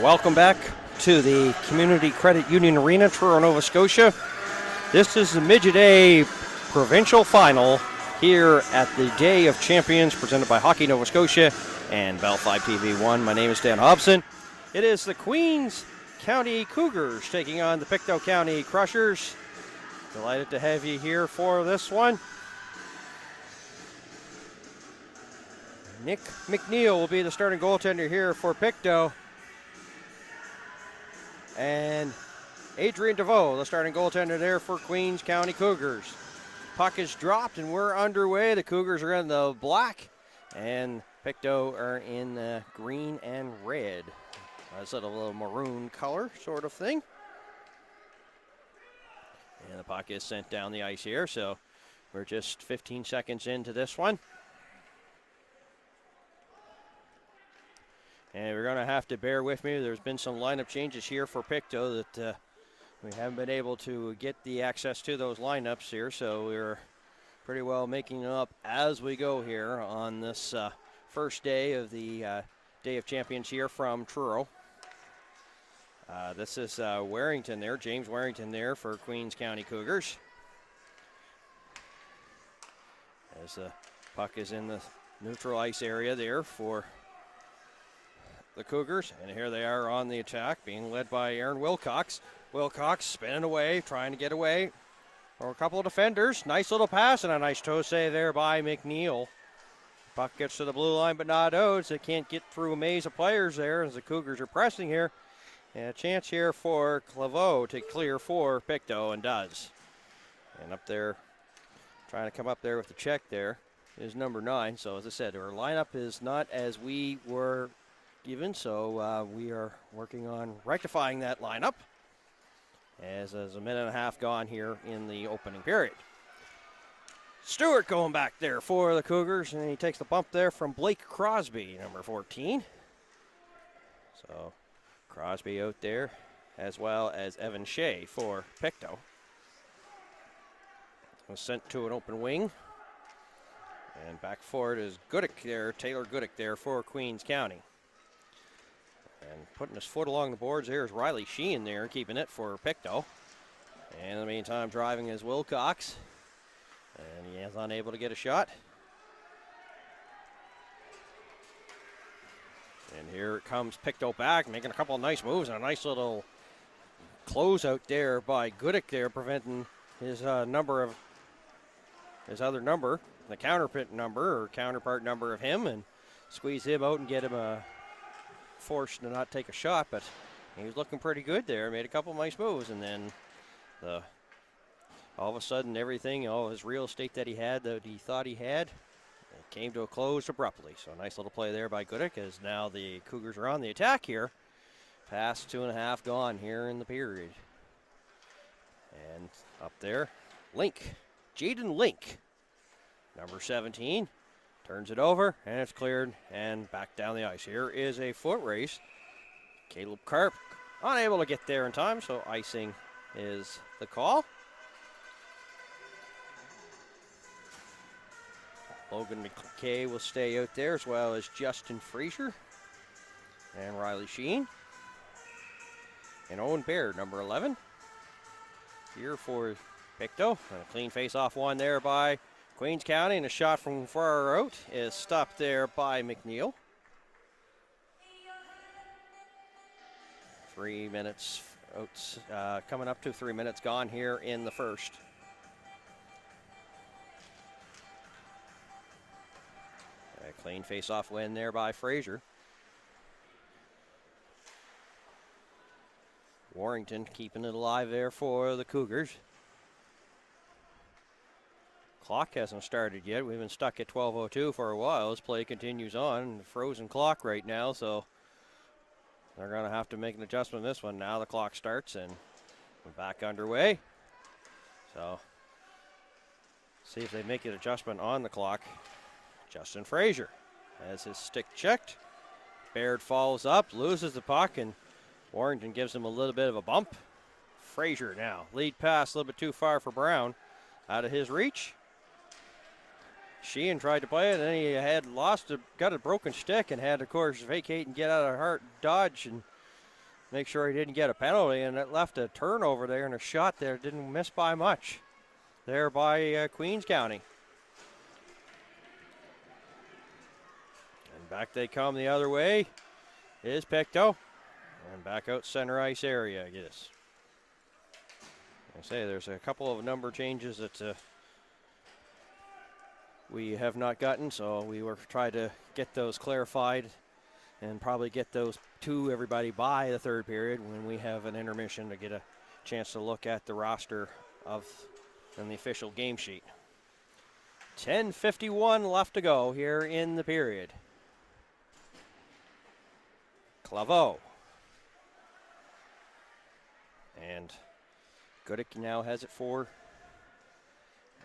Welcome back to the Community Credit Union Arena, Truro, Nova Scotia. This is the Midget A Provincial Final here at the Day of Champions presented by Hockey Nova Scotia and Bell 5 TV1. My name is Dan Hobson. It is the Queens County Cougars taking on the Pictou County Crushers. Delighted to have you here for this one. Nick McNeil will be the starting goaltender here for Pictou. And Adrian DeVoe, the starting goaltender there for Queens County Cougars. Puck is dropped and we're underway. The Cougars are in the black and Pictou are in the green and red. That's a little maroon color sort of thing. And the puck is sent down the ice here, so we're just 15 seconds into this one. And we're going to have to bear with me. There's been some lineup changes here for Pictou that we haven't been able to get the access to those lineups here, so we're pretty well making it up as we go here on this first day of the Day of Champions here from Truro. This is Warrington there, James Warrington there for Queens County Cougars. As the puck is in the neutral ice area there for the Cougars, and here they are on the attack, being led by Aaron Wilcox. Wilcox spinning away, trying to get away from a couple of defenders. Nice little pass and a nice toe save there by McNeil. Puck gets to the blue line, but not out. They can't get through a maze of players there as the Cougars are pressing here. And a chance here for Claveau to clear for Pictou, and does. And up there, trying to come up there with the check there, is number 9. So as I said, our lineup is not as we were given, so we are working on rectifying that lineup as there's a minute and a half gone here in the opening period. Stewart going back there for the Cougars, and he takes the bump there from Blake Crosby, number 14. So Crosby out there, as well as Evan Shea for Pictou. Was sent to an open wing, and back forward is Goodick there, Taylor Goodick there for Queens County. And putting his foot along the boards there is Riley Sheehan there, keeping it for Pictou. And in the meantime, driving is Wilcox. And he is unable to get a shot. And here it comes Pictou back, making a couple of nice moves and a nice little closeout there by Goodick there, preventing his other number, the counterpart number of him, and squeeze him out and get him forced to not take a shot, but he was looking pretty good there. Made a couple of nice moves, and then all of a sudden everything, all his real estate that he had, that he thought he had, it came to a close abruptly. So a nice little play there by Goodick, as now the Cougars are on the attack here. Past 2.5 gone here in the period. And up there, Jaden Link, number 17. Turns it over, and it's cleared, and back down the ice. Here is a foot race. Caleb Karp unable to get there in time, so icing is the call. Logan McKay will stay out there, as well as Justin Frazier and Riley Sheen. And Owen Baird, number 11, here for Pictou. And a clean face-off one there by Queens County, and a shot from far out is stopped there by McNeil. 3 minutes out, coming up to 3 minutes gone here in the first. A clean face-off win there by Frazier. Warrington keeping it alive there for the Cougars. Clock hasn't started yet. We've been stuck at 12:02 for a while. This play continues on. Frozen clock right now, so they're going to have to make an adjustment in this one. Now the clock starts, and we're back underway. So see if they make an adjustment on the clock. Justin Frazier has his stick checked. Baird follows up, loses the puck, and Warrington gives him a little bit of a bump. Frazier now. Lead pass a little bit too far for Brown. Out of his reach. Sheehan tried to play it, and then he had got a broken stick and had, of course, vacate and get out of Dodge, and make sure he didn't get a penalty, and it left a turnover there and a shot there. Didn't miss by much there by Queens County. And back they come the other way is Pictou. And back out center ice area, I guess. I say there's a couple of number changes that we have not gotten, so we were trying to get those clarified and probably get those to everybody by the third period when we have an intermission to get a chance to look at the roster and the official game sheet. 10:51 left to go here in the period. Claveau. And Goodick now has it for,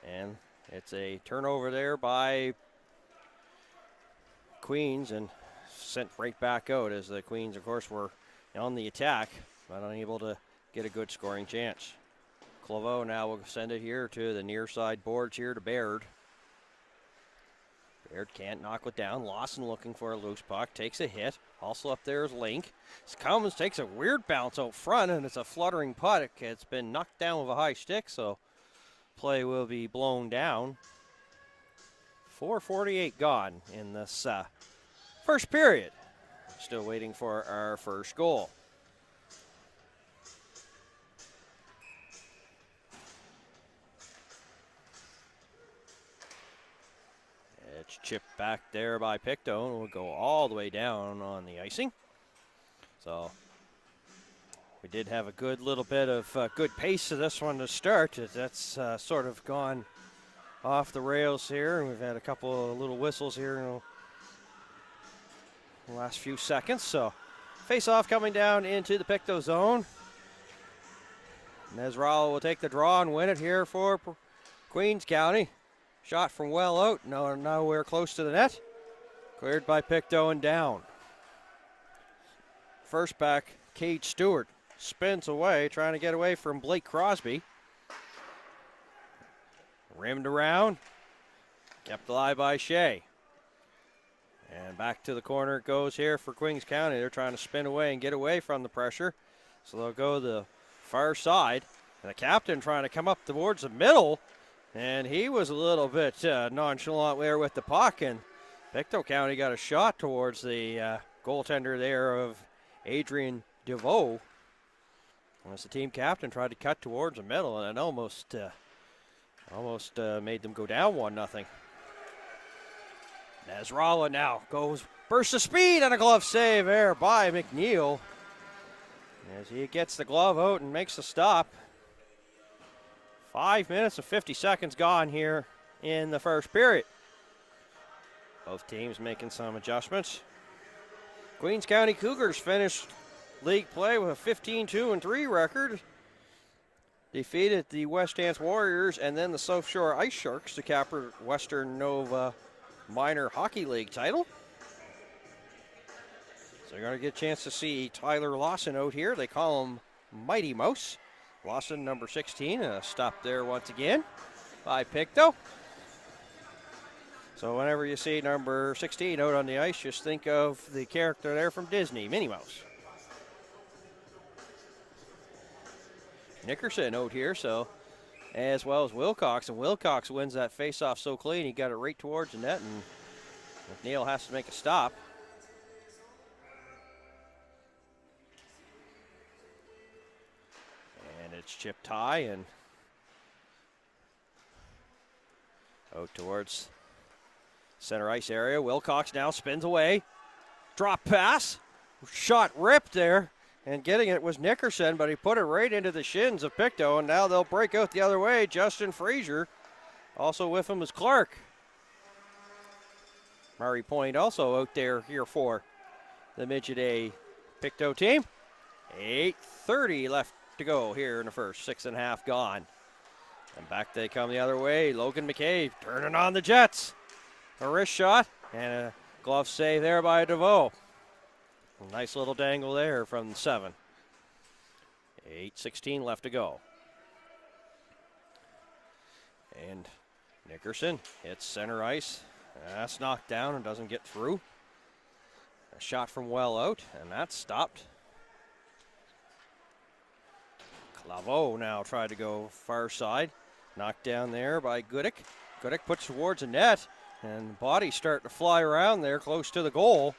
and it's a turnover there by Queens and sent right back out as the Queens, of course, were on the attack, but unable to get a good scoring chance. Claveau now will send it here to the near side boards here to Baird. Baird can't knock it down. Lawson looking for a loose puck, takes a hit. Also up there is Link. Comes, takes a weird bounce out front, and it's a fluttering puck. It's been knocked down with a high stick, so play will be blown down. 4:48 gone in this first period. Still waiting for our first goal. It's chipped back there by Pictou, and will go all the way down on the icing. So we did have a good little bit of good pace to this one to start. That's sort of gone off the rails here, and we've had a couple of little whistles here in the last few seconds. So face-off coming down into the Pictou zone. Nesralla will take the draw and win it here for Queens County. Shot from well out, nowhere close to the net. Cleared by Pictou and down. First back, Cade Stewart spins away, trying to get away from Blake Crosby. Rimmed around, kept alive by Shea. And back to the corner it goes here for Queens County. They're trying to spin away and get away from the pressure. So they'll go the far side. And the captain trying to come up towards the middle. And he was a little bit nonchalant there with the puck. And Pictou County got a shot towards the goaltender there of Adrian DeVoe. As the team captain tried to cut towards the middle, and it almost made them go down 1-0. Nesralla now goes, burst of speed, and a glove save there by McNeil. As he gets the glove out and makes the stop. 5 minutes and 50 seconds gone here in the first period. Both teams making some adjustments. Queens County Cougars finished league play with a 15-2-3 record. Defeated the West Dance Warriors and then the South Shore Ice Sharks to capture Western Nova Minor Hockey League title. So you're going to get a chance to see Tyler Lawson out here. They call him Mighty Mouse. Lawson, number 16, stopped there once again by Pictou. So whenever you see number 16 out on the ice, just think of the character there from Disney, Minnie Mouse. Nickerson out here, so as well as Wilcox, and Wilcox wins that face-off so clean, he got it right towards the net, and McNeil has to make a stop. And it's chipped high and out towards center ice area. Wilcox now spins away. Drop pass. Shot ripped there. And getting it was Nickerson, but he put it right into the shins of Pictou, and now they'll break out the other way. Justin Frazier. Also with him is Clark. Murray Point also out there here for the Midget A Pictou team. 8:30 left to go here in the first. 6.5 gone. And back they come the other way. Logan McCabe turning on the Jets. A wrist shot and a glove save there by DeVoe. A nice little dangle there from 7. 8:16 left to go. And Nickerson hits center ice. That's knocked down and doesn't get through. A shot from well out, and that's stopped. Laveau now tried to go far side. Knocked down there by Gudick. Gudick puts towards the net, and the body's starting to fly around there close to the goal.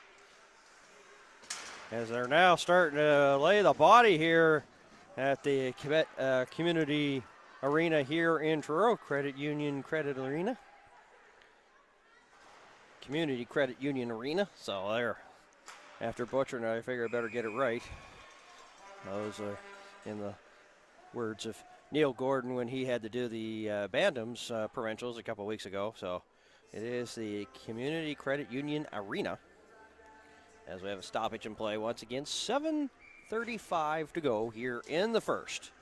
As they're now starting to lay the body here at the community arena here in Truro, Credit Union Credit Arena. Community Credit Union Arena. So there, after butchering it, I figure I better get it right. Those are in the words of Neil Gordon when he had to do the Bantam's provincials a couple weeks ago. So it is the Community Credit Union Arena. As we have a stoppage in play once again, 7:35 to go here in the first.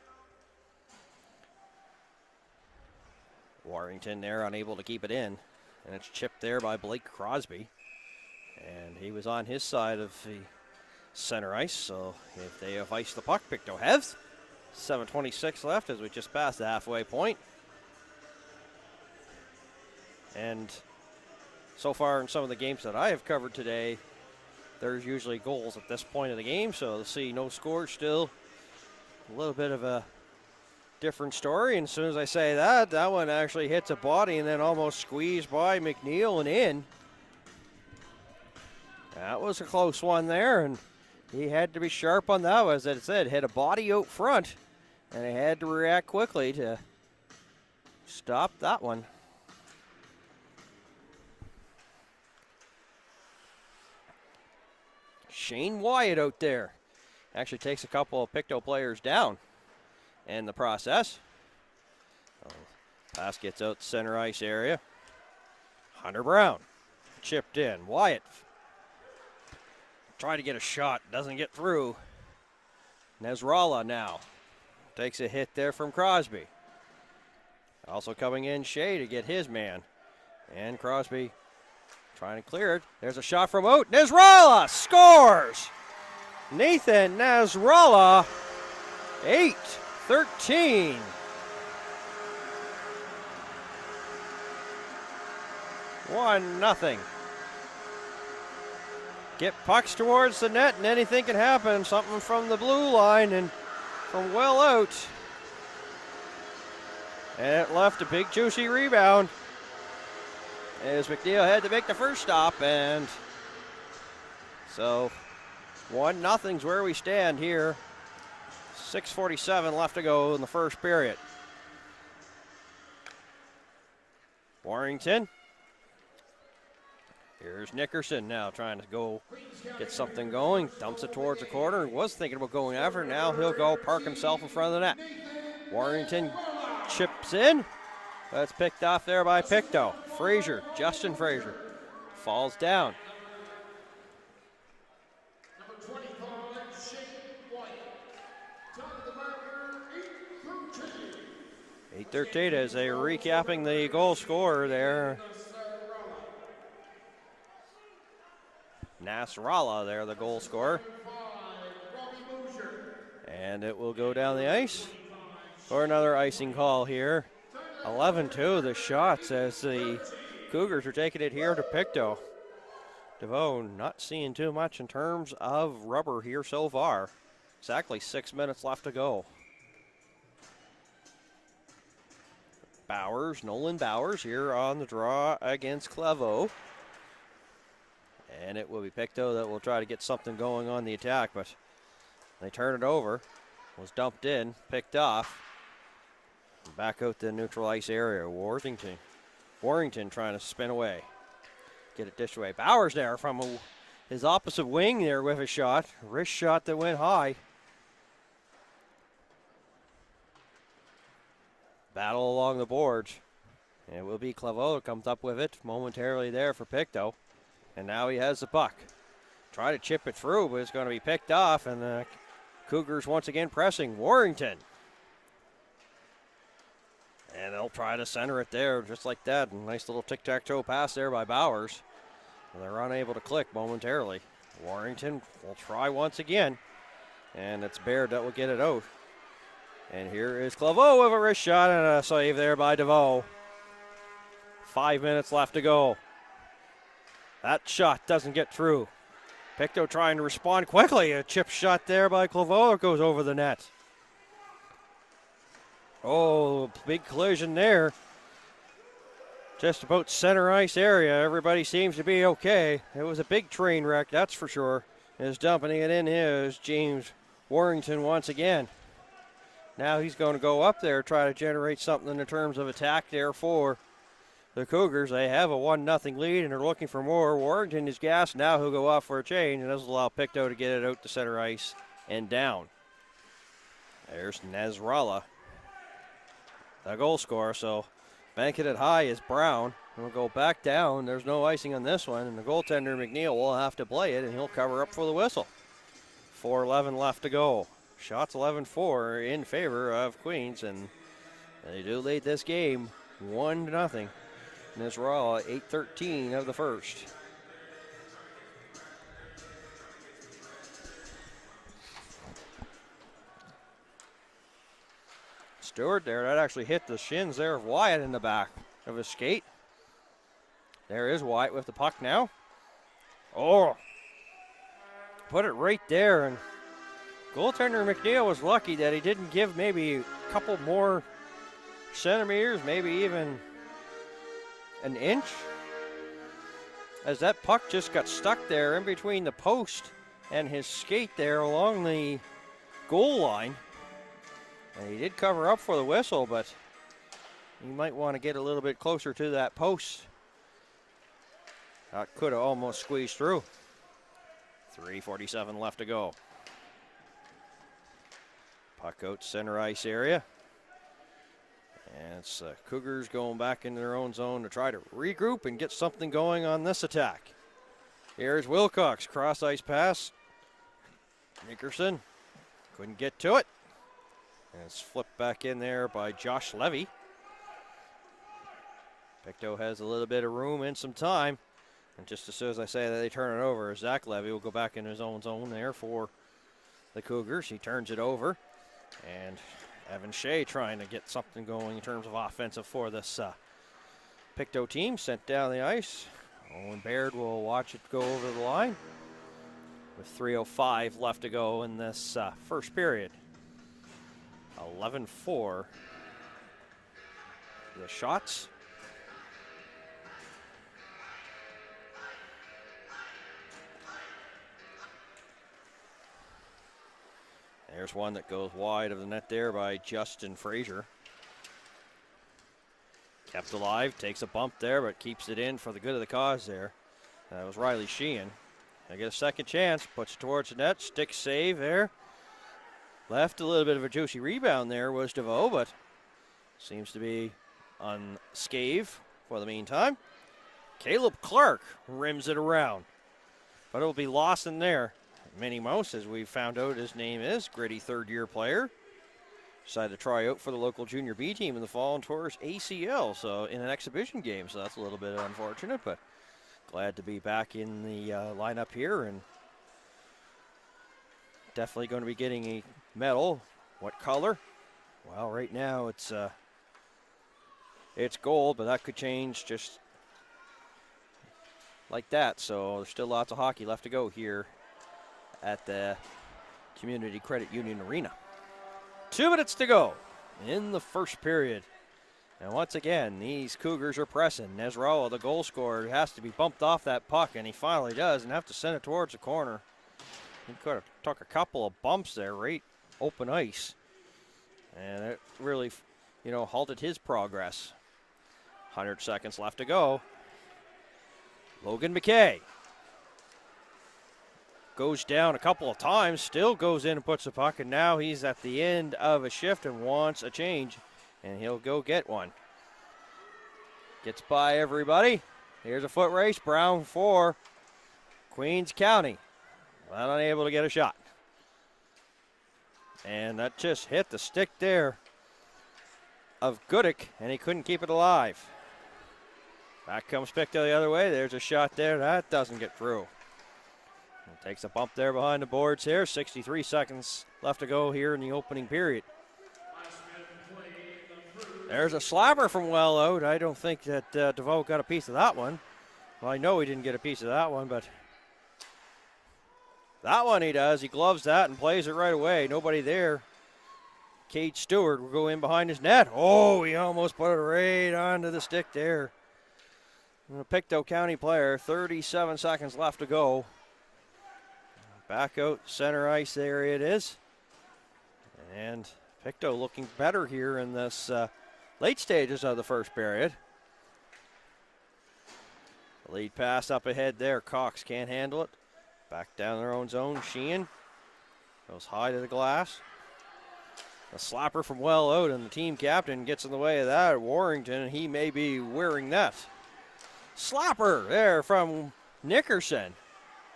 Warrington there unable to keep it in, and it's chipped there by Blake Crosby. And he was on his side of the center ice, so if they have iced the puck, Pictou has. 7:26 left as we just passed the halfway point. And so far in some of the games that I have covered today, there's usually goals at this point of the game, so to see no score still, a little bit of a different story. And as soon as I say that, that one actually hits a body and then almost squeezed by McNeil and in. That was a close one there, and he had to be sharp on that. As I said, hit a body out front, and he had to react quickly to stop that one. Shane Wyatt out there actually takes a couple of Pictou players down in the process. Pass gets out center ice area. Hunter Brown chipped in. Wyatt trying to get a shot, doesn't get through. Nasrallah now takes a hit there from Crosby. Also coming in Shea to get his man. And Crosby trying to clear it. There's a shot from out. Nasrallah scores! Nathan Nasrallah, 8-13. One nothing. Get pucks towards the net and anything can happen. Something from the blue line and from well out. And it left a big juicy rebound as McNeil had to make the first stop, and so 1-0's where we stand here. 6:47 left to go in the first period. Warrington. Here's Nickerson now trying to go get something going. Dumps it towards the corner. Was thinking about going after. Now he'll go park himself in front of the net. Warrington chips in. That's picked off there by Pictou. Fraser, Justin Fraser, falls down. 8:13 as they're recapping the goal scorer there. Nasrallah there, the goal scorer. And it will go down the ice for another icing call here. 11-2 the shots as the Cougars are taking it here to Pictou. DeVoe not seeing too much in terms of rubber here so far. Exactly 6 minutes left to go. Bowers, Nolan Bowers here on the draw against Claveau. And it will be Pictou that will try to get something going on the attack, but they turn it over. Was dumped in, picked off. Back out the neutral ice area. Warrington trying to spin away. Get it dished away. Bowers there from his opposite wing there with a shot. Wrist shot that went high. Battle along the boards. It will be Claveau that comes up with it momentarily there for Pictou. And now he has the puck. Try to chip it through, but it's going to be picked off. And the Cougars once again pressing Warrington. And they'll try to center it there just like that. Nice little tic-tac-toe pass there by Bowers. And they're unable to click momentarily. Warrington will try once again. And it's Baird that will get it out. And here is Claveau with a wrist shot and a save there by DeVoe. 5 minutes left to go. That shot doesn't get through. Pictou trying to respond quickly. A chip shot there by Claveau that goes over the net. Oh, big collision there. Just about center ice area. Everybody seems to be okay. It was a big train wreck, that's for sure. Is dumping it in is James Warrington once again. Now he's going to go up there, try to generate something in terms of attack there for the Cougars. They have a 1-0 lead and they're looking for more. Warrington is gassed. Now he'll go off for a change, and this will allow Pictou to get it out to center ice and down. There's Nasrallah, the goal scorer. So banking it high is Brown. And we'll go back down. There's no icing on this one, and the goaltender McNeil will have to play it, and he'll cover up for the whistle. 4:11 left to go. Shots 11-4 in favor of Queens, and they do lead this game 1-0. Nasrallah, 8:13 of the first. Stewart there, that actually hit the shins there of Wyatt in the back of his skate. There is Wyatt with the puck now. Oh, put it right there, and goaltender McNeil was lucky that he didn't give maybe a couple more centimeters, maybe even an inch, as that puck just got stuck there in between the post and his skate there along the goal line. And he did cover up for the whistle, but you might want to get a little bit closer to that post. That could have almost squeezed through. 3:47 left to go. Puck out center ice area. And it's Cougars going back into their own zone to try to regroup and get something going on this attack. Here's Wilcox, cross ice pass. Nickerson couldn't get to it. And it's flipped back in there by Josh Levy. Pictou has a little bit of room and some time. And just as soon as I say that, they turn it over. Zach Levy will go back in his own zone there for the Cougars. He turns it over. And Evan Shea trying to get something going in terms of offensive for this Pictou team. Sent down the ice. Owen Baird will watch it go over the line with 3:05 left to go in this first period. 11-4. The shots. There's one that goes wide of the net there by Justin Frazier. Kept alive, takes a bump there, but keeps it in for the good of the cause there. That was Riley Sheehan. I get a second chance, puts it towards the net, stick save there. Left a little bit of a juicy rebound there was DeVoe, but seems to be unscathed for the meantime. Caleb Clark rims it around, but it'll be lost in there. Minnie Mouse, as we found out his name is, gritty third-year player. Decided to try out for the local junior B team in the fall and tore his ACL, so in an exhibition game, so that's a little bit unfortunate, but glad to be back in the lineup here, and definitely going to be getting a medal. What color? Well, right now it's gold, but that could change just like that, so there's still lots of hockey left to go here at the Community Credit Union Arena. 2 minutes to go in the first period. And once again, these Cougars are pressing. Nasrallah, the goal scorer, has to be bumped off that puck, and he finally does, and have to send it towards the corner. He could have took a couple of bumps there, right open ice. And it really, halted his progress. 100 seconds left to go. Logan McKay goes down a couple of times, still goes in and puts the puck, and now he's at the end of a shift and wants a change, and he'll go get one. Gets by everybody. Here's a foot race. Brown for Queens County. Well, unable to get a shot. And that just hit the stick there of Goodick, and he couldn't keep it alive. Back comes Pictou the other way. There's a shot there. That doesn't get through. Takes a bump there behind the boards here. 63 seconds left to go here in the opening period. There's a slapper from well out. I don't think that DeVoe got a piece of that one. Well, I know he didn't get a piece of that one, but that one he does. He gloves that and plays it right away. Nobody there Cade Stewart will go in behind his net. Oh, he almost put it right onto the stick there. A Pictou County player, 37 seconds left to go. Back out center ice area it is. And Pictou looking better here in this late stages of the first period. The lead pass up ahead there. Cox can't handle it. Back down their own zone. Sheehan goes high to the glass. A slapper from well out, and the team captain gets in the way of that. Warrington, and he may be wearing that. Slapper there from Nickerson.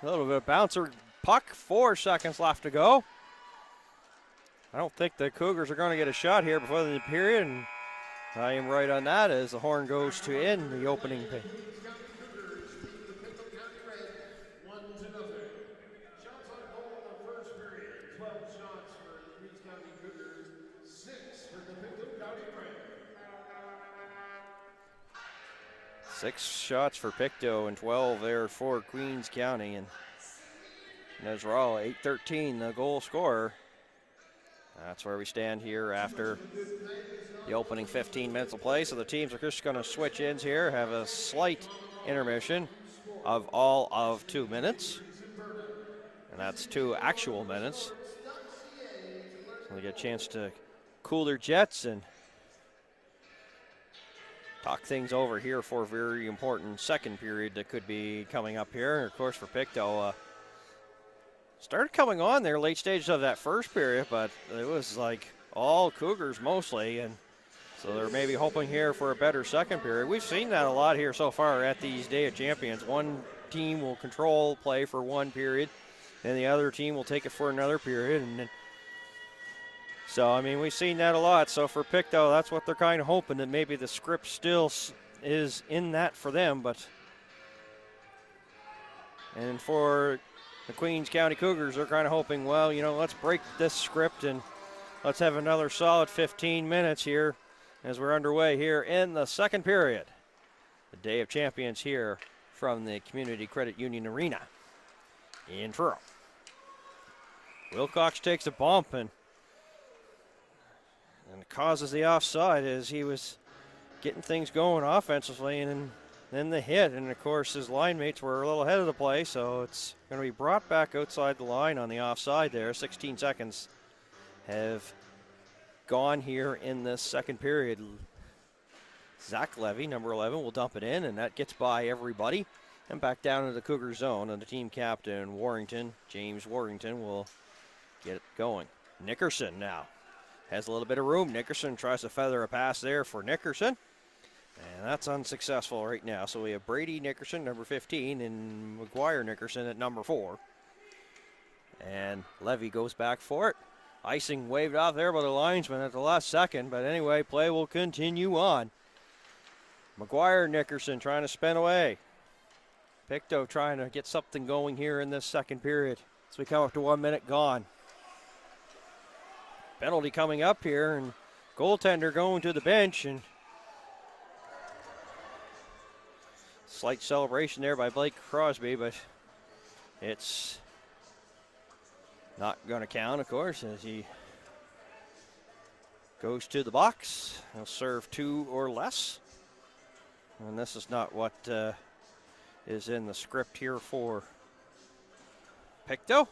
A little bit of bouncer puck. 4 seconds left to go. I don't think the Cougars are going to get a shot here before the period, and I am right on that as the horn goes to end the opening pay. Six shots for Pictou and 12 there for Queens County. And Nezral, 8-13, the goal scorer. That's where we stand here after the opening 15 minutes of play. So the teams are just going to switch ends here, have a slight intermission of all of 2 minutes. And that's 2 actual minutes. So they get a chance to cool their jets and talk things over here for a very important second period that could be coming up here. And of course for Pictou, started coming on there late stages of that first period, but it was like all Cougars mostly, and so they're maybe hoping here for a better second period. We've seen that a lot here so far at these Day of Champions. One team will control play for one period, and the other team will take it for another period, and so, I mean, we've seen that a lot. So for Pictou, that's what they're kind of hoping, that maybe the script still is in that for them. And for the Queens County Cougars, they're kind of hoping, well, you know, let's break this script and let's have another solid 15 minutes here as we're underway here in the second period. The Day of Champions here from the Community Credit Union Arena in Truro. Wilcox takes a bump and causes the offside as he was getting things going offensively, and then the hit. And, of course, his line mates were a little ahead of the play, so it's going to be brought back outside the line on the offside there. 16 seconds have gone here in this second period. Zach Levy, number 11, will dump it in, and that gets by everybody. And back down into the Cougar zone, and the team captain, Warrington, James Warrington, will get it going. Nickerson now has a little bit of room. Nickerson tries to feather a pass there for Nickerson, and that's unsuccessful right now. So we have Brady Nickerson, number 15, and McGuire Nickerson at number 4. And Levy goes back for it. Icing waved off there by the linesman at the last second, but anyway, play will continue on. McGuire Nickerson trying to spin away. Pictou trying to get something going here in this second period as we come up to 1 minute gone. Penalty coming up here, and goaltender going to the bench, and slight celebration there by Blake Crosby, but it's not going to count, of course, as he goes to the box. He'll serve 2 or less, and this is not what is in the script here for Pictou.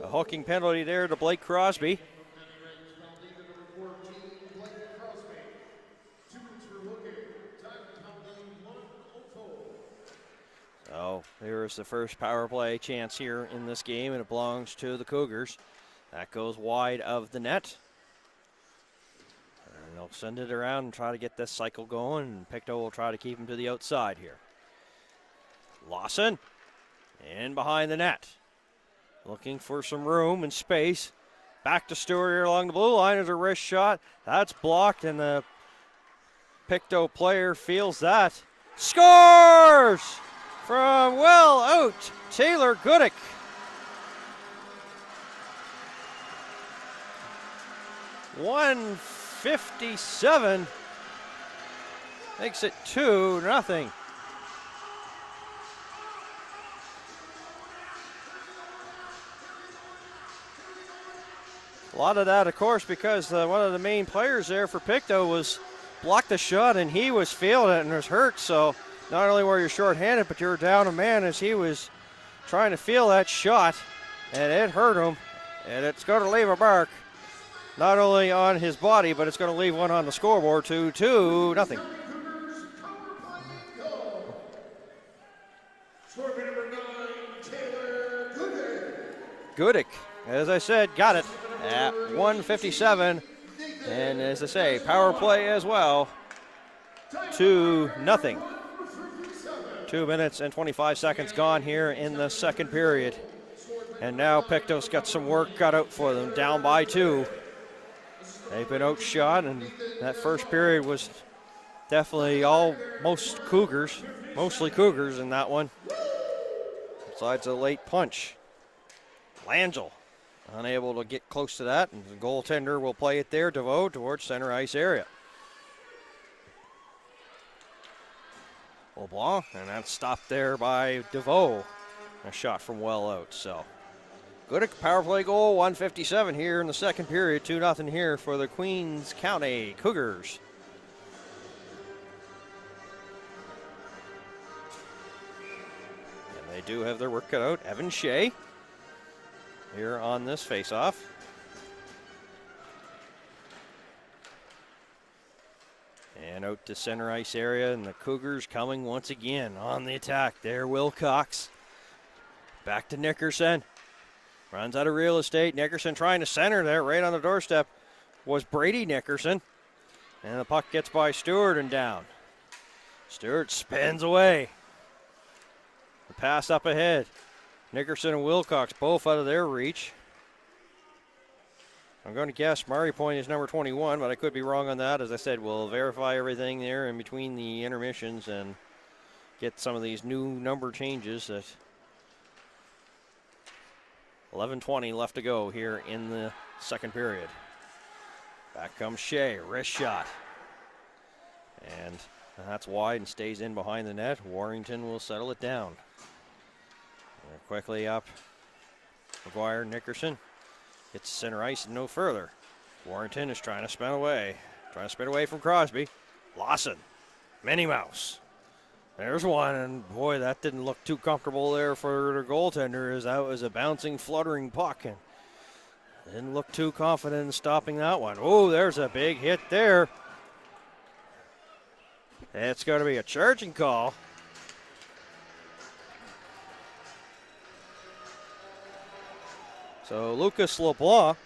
A hooking penalty there to Blake Crosby. So there's the first power play chance here in this game, and it belongs to the Cougars. That goes wide of the net. And they'll send it around and try to get this cycle going, and Pictou will try to keep him to the outside here. Lawson in behind the net, looking for some room and space. Back to Stewart here along the blue line. There's a wrist shot. That's blocked, and the Pictou player feels that. Scores from well out. Taylor Goodick 157 makes it 2-0. A lot of that, of course, because one of the main players there for Pictou was blocked the shot, and he was feeling it and was hurt. So not only were you shorthanded, but you were down a man as he was trying to feel that shot, and it hurt him. And it's going to leave a mark, not only on his body, but it's going to leave one on the scoreboard. 2-0. Gudick, as I said, got it at 157. And as I say, power play as well. 2-0. 2 minutes and 25 seconds gone here in the second period. And now Pictou's got some work cut out for them, down by 2. They've been outshot, and that first period was definitely mostly Cougars in that one. Besides a late punch. Langell unable to get close to that, and the goaltender will play it there, DeVoe, towards center ice area. LeBlanc, and that's stopped there by DeVoe. A shot from well out, so. Good power play goal, 157 here in the second period, 2-0 here for the Queens County Cougars. And they do have their work cut out. Evan Shea here on this face-off. And out to center ice area, and the Cougars coming once again on the attack. There, Wilcox. Back to Nickerson. Runs out of real estate. Nickerson trying to center there. Right on the doorstep was Brady Nickerson. And the puck gets by Stewart and down. Stewart spins away. The pass up ahead. Nickerson and Wilcox both out of their reach. I'm going to guess Murray Point is number 21, but I could be wrong on that. As I said, we'll verify everything there in between the intermissions and get some of these new number changes. That 11:20 left to go here in the second period. Back comes Shea, wrist shot. And that's wide and stays in behind the net. Warrington will settle it down. They're quickly up. McGuire, Nickerson. Gets center ice and no further. Warrington is trying to spin away. Trying to spin away from Crosby. Lawson. Minnie Mouse. There's one, and boy, that didn't look too comfortable there for the goaltender, as that was a bouncing, fluttering puck, and didn't look too confident in stopping that one. Oh, there's a big hit there. It's going to be a charging call. So Lucas LeBlanc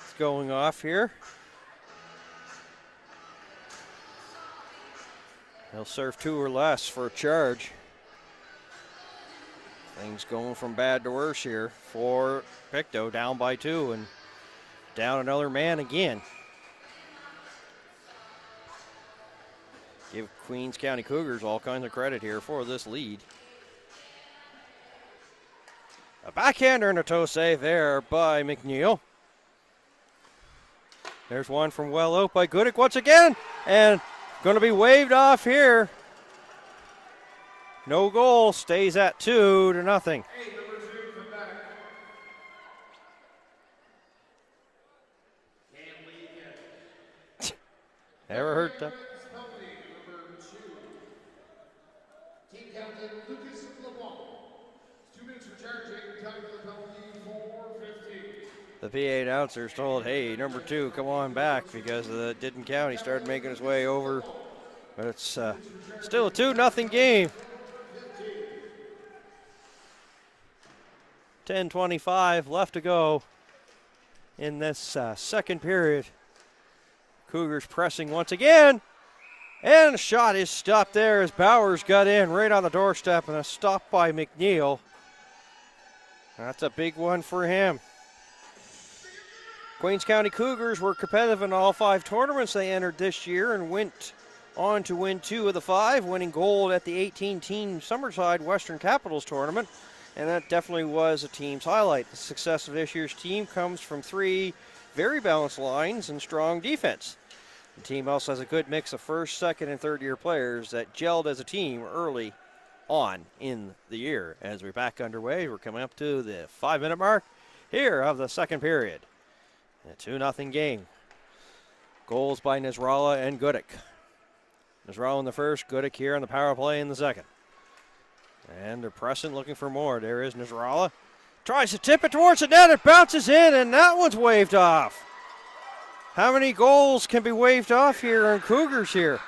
is going off here. He'll serve 2 or less for a charge. Things going from bad to worse here for Pictou, down by 2 and down another man again. Give Queens County Cougars all kinds of credit here for this lead. A backhander and a toe save there by McNeil. There's one from well out by Gudick once again, and going to be waved off here. No goal, stays at 2-0. Ever heard that? The PA announcer's told, hey, number 2, come on back, because it didn't count. He started making his way over, but it's still a 2-0 game. 10:25 left to go in this second period. Cougars pressing once again, and the shot is stopped there as Bowers got in right on the doorstep, and a stop by McNeil. That's a big one for him. Queens County Cougars were competitive in all 5 tournaments they entered this year and went on to win 2 of the 5, winning gold at the 18-team Summerside Western Capitals tournament, and that definitely was a team's highlight. The success of this year's team comes from 3 very balanced lines and strong defense. The team also has a good mix of first, second, and third year players that gelled as a team early on in the year. As we're back underway, we're coming up to the 5-minute mark here of the second period. A 2-0 game. Goals by Nasrallah and Gudick. Nasrallah in the first, Gudick here on the power play in the second. And they're pressing, looking for more. There is Nasrallah. Tries to tip it towards the net. It bounces in, and that one's waved off. How many goals can be waved off here on Cougars here?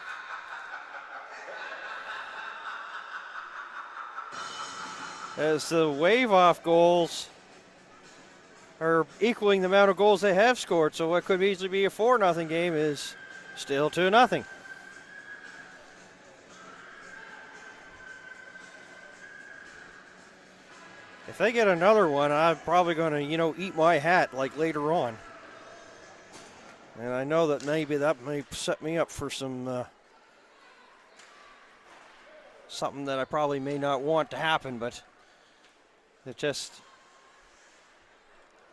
As the wave-off goals are equaling the amount of goals they have scored, so what could easily be a 4-0 game is still 2-0. If they get another one, I'm probably going to, eat my hat like later on. And I know that maybe that may set me up for some something that I probably may not want to happen, but it just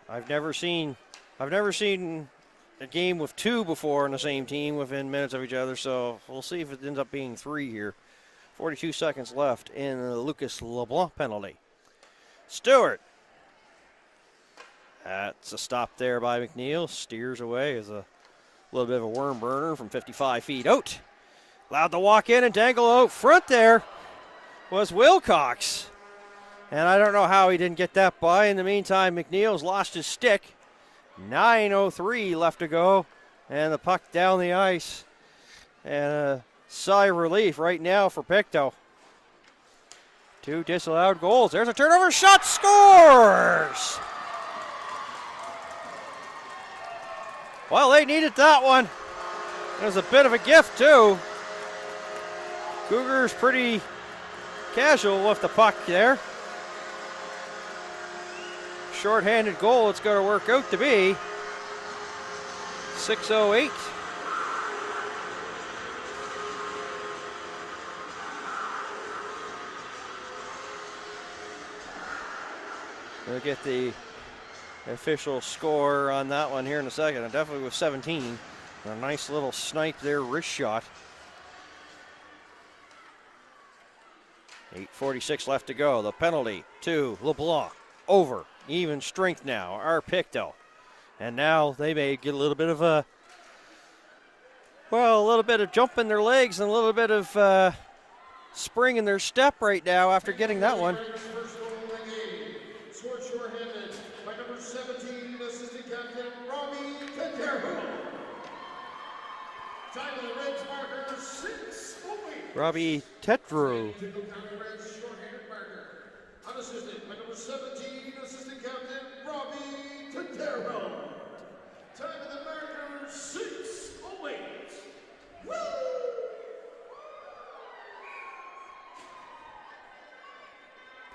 I've never seen a game with two before on the same team within minutes of each other, so we'll see if it ends up being 3 here. 42 seconds left in the Lucas LeBlanc penalty. Stewart. That's a stop there by McNeil. Steers away as a little bit of a worm burner from 55 feet out. Allowed to walk in and dangle out front there was Wilcox. And I don't know how he didn't get that by. In the meantime, McNeil's lost his stick. 9:03 left to go. And the puck down the ice. And a sigh of relief right now for Pictou. 2 disallowed goals. There's a turnover shot. Scores! Well, they needed that one. It was a bit of a gift, too. Cougars pretty casual with the puck there. Short-handed goal it's going to work out to be. 6:08. We'll get the official score on that one here in a second. And definitely with 17. A nice little snipe there, wrist shot. 8:46 left to go. The penalty to LeBlanc. Over. Even strength now. Our Pictou. And now they may get a little bit of a little bit of jump in their legs and a little bit of spring in their step right now after getting that one. Robbie Tetreau. Unassisted by number 17, assistant captain Robbie Tetreau. Time of the marker 6:08. Woo!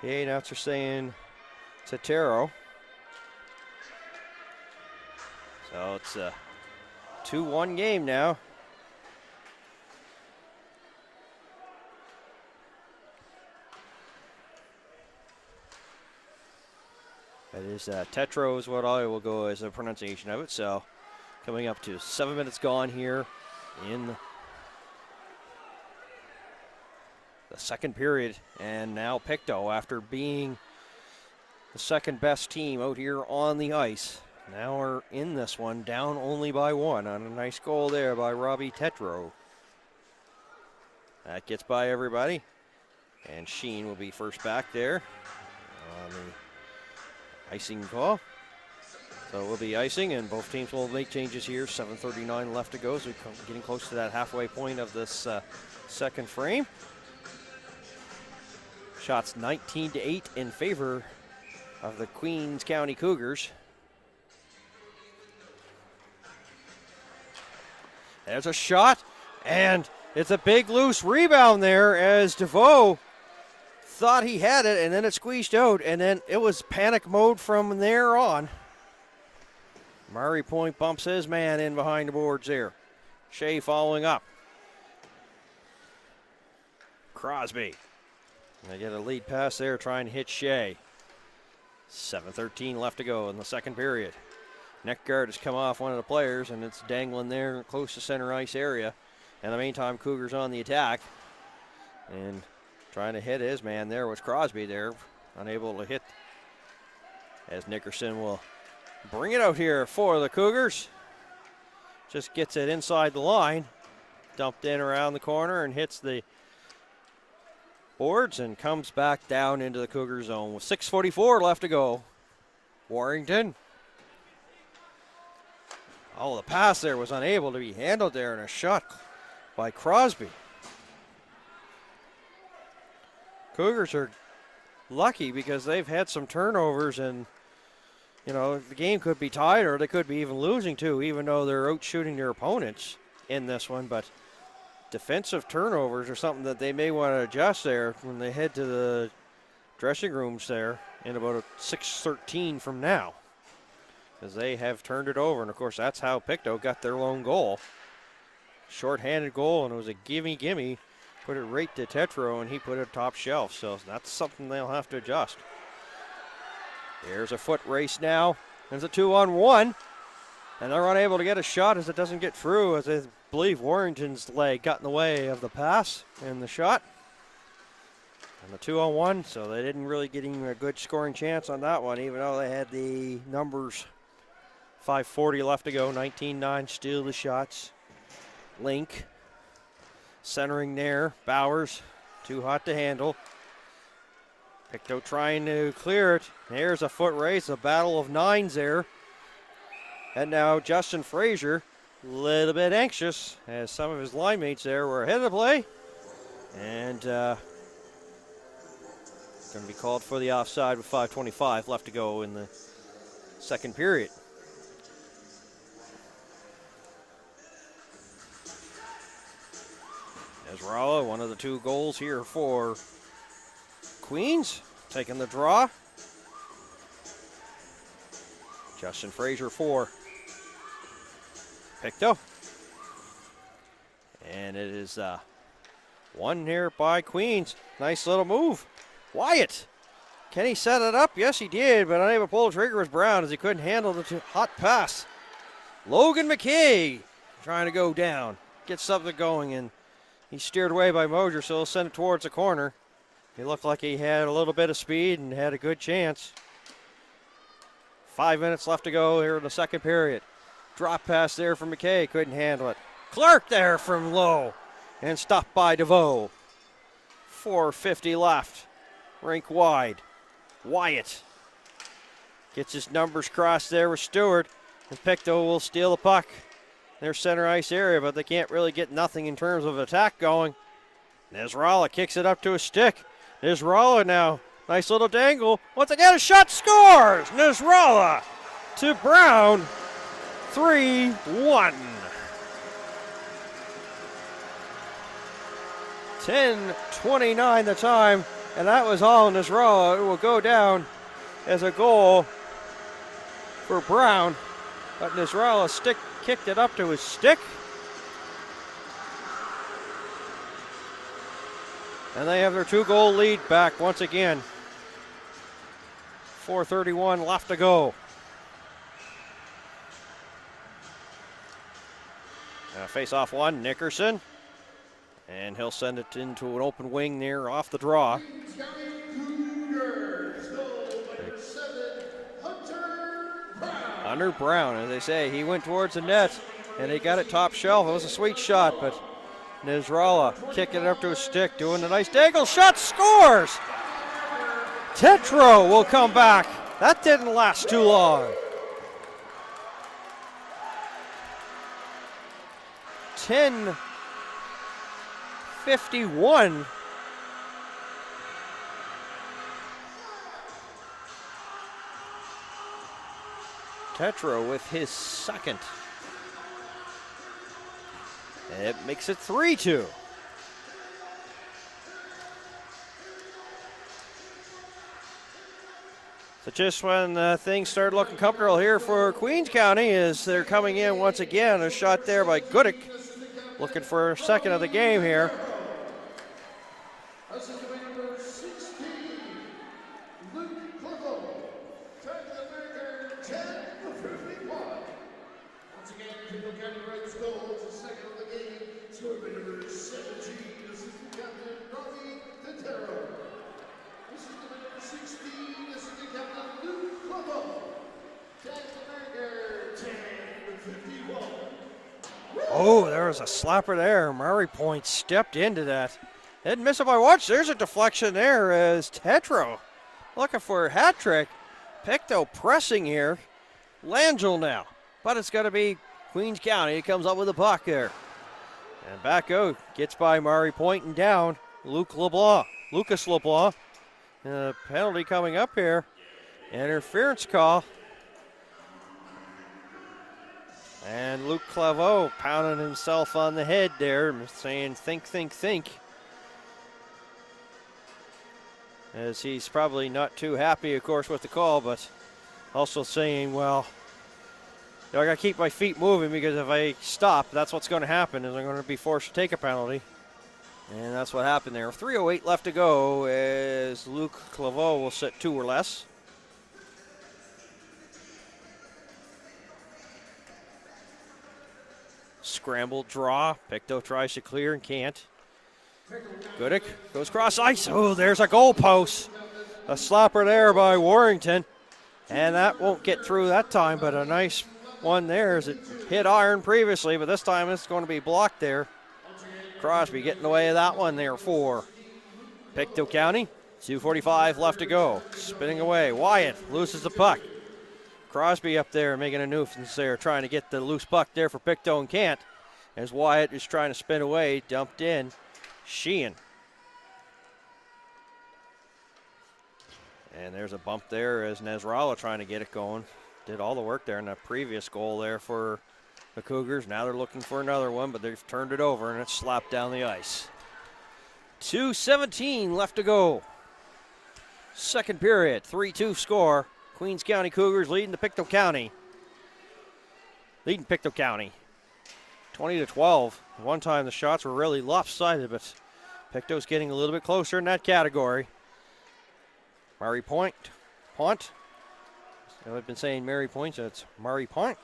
PA announcer saying Tetreau. So it's a 2-1 game now. That is Tetreau is what I will go as a pronunciation of it. So coming up to 7 minutes gone here in the second period. And now Pictou, after being the second best team out here on the ice, now we're in this one down only by 1 on a nice goal there by Robbie Tetreau. That gets by everybody. And Sheen will be first back there on the icing call. So it will be icing, and both teams will make changes here. 7:39 left to go, so we're getting close to that halfway point of this second frame. Shots 19-8 in favor of the Queens County Cougars. There's a shot, and it's a big loose rebound there as DeVoe thought he had it, and then it squeezed out, and then it was panic mode from there on. Murray Point bumps his man in behind the boards there. Shea following up. Crosby. And they get a lead pass there trying to hit Shea. 7:13 left to go in the second period. Neck guard has come off one of the players, and it's dangling there close to center ice area. In the meantime, Cougars on the attack. And trying to hit his man there was Crosby there, unable to hit. As Nickerson will bring it out here for the Cougars. Just gets it inside the line. Dumped in around the corner and hits the boards and comes back down into the Cougar zone with 6:44 left to go. Warrington. Oh, the pass there was unable to be handled there, and a shot by Crosby. Cougars are lucky because they've had some turnovers, and you know the game could be tied or they could be even losing too, even though they're out shooting their opponents in this one. But defensive turnovers are something that they may want to adjust there when they head to the dressing rooms there in about 6:13 from now, because they have turned it over. And of course that's how Pictou got their lone goal. Short-handed goal, and it was a gimme. Put it right to Tetro, and he put it top shelf. So that's something they'll have to adjust. There's a foot race now. There's a 2-on-1. And they're unable to get a shot as it doesn't get through, as I believe Warrington's leg got in the way of the pass and the shot. And the 2-on-1, so they didn't really get him a good scoring chance on that one, even though they had the numbers. 5:40 left to go, 19-9, steal the shots. Link. Centering there, Bowers, too hot to handle. Pictou trying to clear it. There's a foot race, a battle of nines there. And now Justin Frazier, a little bit anxious, as some of his line mates there were ahead of the play. And going to be called for the offside with 5:25 left to go in the second period. Ezralla, one of the two goals here for Queens, taking the draw. Justin Frazier for Pictou. And it is one here by Queens. Nice little move. Wyatt. Can he set it up? Yes, he did, but unable to pull the trigger was Brown as he couldn't handle the hot pass. Logan McKay trying to go down, get something going, and he's steered away by Mosier, so he'll send it towards the corner. He looked like he had a little bit of speed and had a good chance. 5 minutes left to go here in the second period. Drop pass there from McKay, couldn't handle it. Clark there from low and stopped by DeVoe. 4:50 left, rink wide. Wyatt gets his numbers crossed there with Stewart, and Pictou will steal the puck. Their center ice area, but they can't really get nothing in terms of attack going. Nezrala kicks it up to a stick. Nezrala now, nice little dangle. Once again, a shot, scores! Nezrala to Brown, 3-1. 10:29 the time, and that was all Nezrala. It will go down as a goal for Brown, but Nezrala kicked it up to his stick. And they have their 2-goal lead back once again. 4:31 left to go. Face-off one, Nickerson. And he'll send it into an open wing there off the draw. Hunter Brown, as they say, he went towards the net and he got it top shelf. It was a sweet shot, but Nezrala kicking it up to his stick, doing a nice dangle shot, scores! Tetro will come back. That didn't last too long. 10:51. Tetro with his second. And it makes it 3-2. So just when things start looking comfortable here for Queens County, as they're coming in once again, a shot there by Gudick, looking for a second of the game here. was a slapper there. Murray Point stepped into that. Didn't miss it by much. There's a deflection there as Tetro looking for a hat trick. Pictou pressing here. Langell now. But it's going to be Queens County. He comes up with the puck there. And back out. Gets by Murray Point and down. Lucas LeBlanc. Penalty coming up here. Interference call. And Luke Claveau pounding himself on the head there, saying, think, think, think. As he's probably not too happy, of course, with the call, but also saying, well, I got to keep my feet moving because if I stop, that's what's going to happen, is I'm going to be forced to take a penalty. And that's what happened there. 3:08 left to go as Luke Claveau will set 2 or less. Scramble draw. Pictou tries to clear and can't. Goodick goes cross ice. Oh, there's a goal post. A slapper there by Warrington. And that won't get through that time, but a nice one there as it hit iron previously, but this time it's going to be blocked there. Crosby getting away with that one there for Pictou County. 2:45 left to go. Spinning away. Wyatt loses the puck. Crosby up there making a nuisance there, trying to get the loose puck there for Pictou and can't. As Wyatt is trying to spin away, dumped in. Sheehan. And there's a bump there as Nasrallah trying to get it going. Did all the work there in that previous goal there for the Cougars. Now they're looking for another one, but they've turned it over and it's slapped down the ice. 2:17 left to go. Second period, 3-2 score. Queens County Cougars leading the Pictou County. 20-12. One time the shots were really lopsided, but Pictou's getting a little bit closer in that category. Murray Point. I've been saying Mary Point, so it's Murray Point.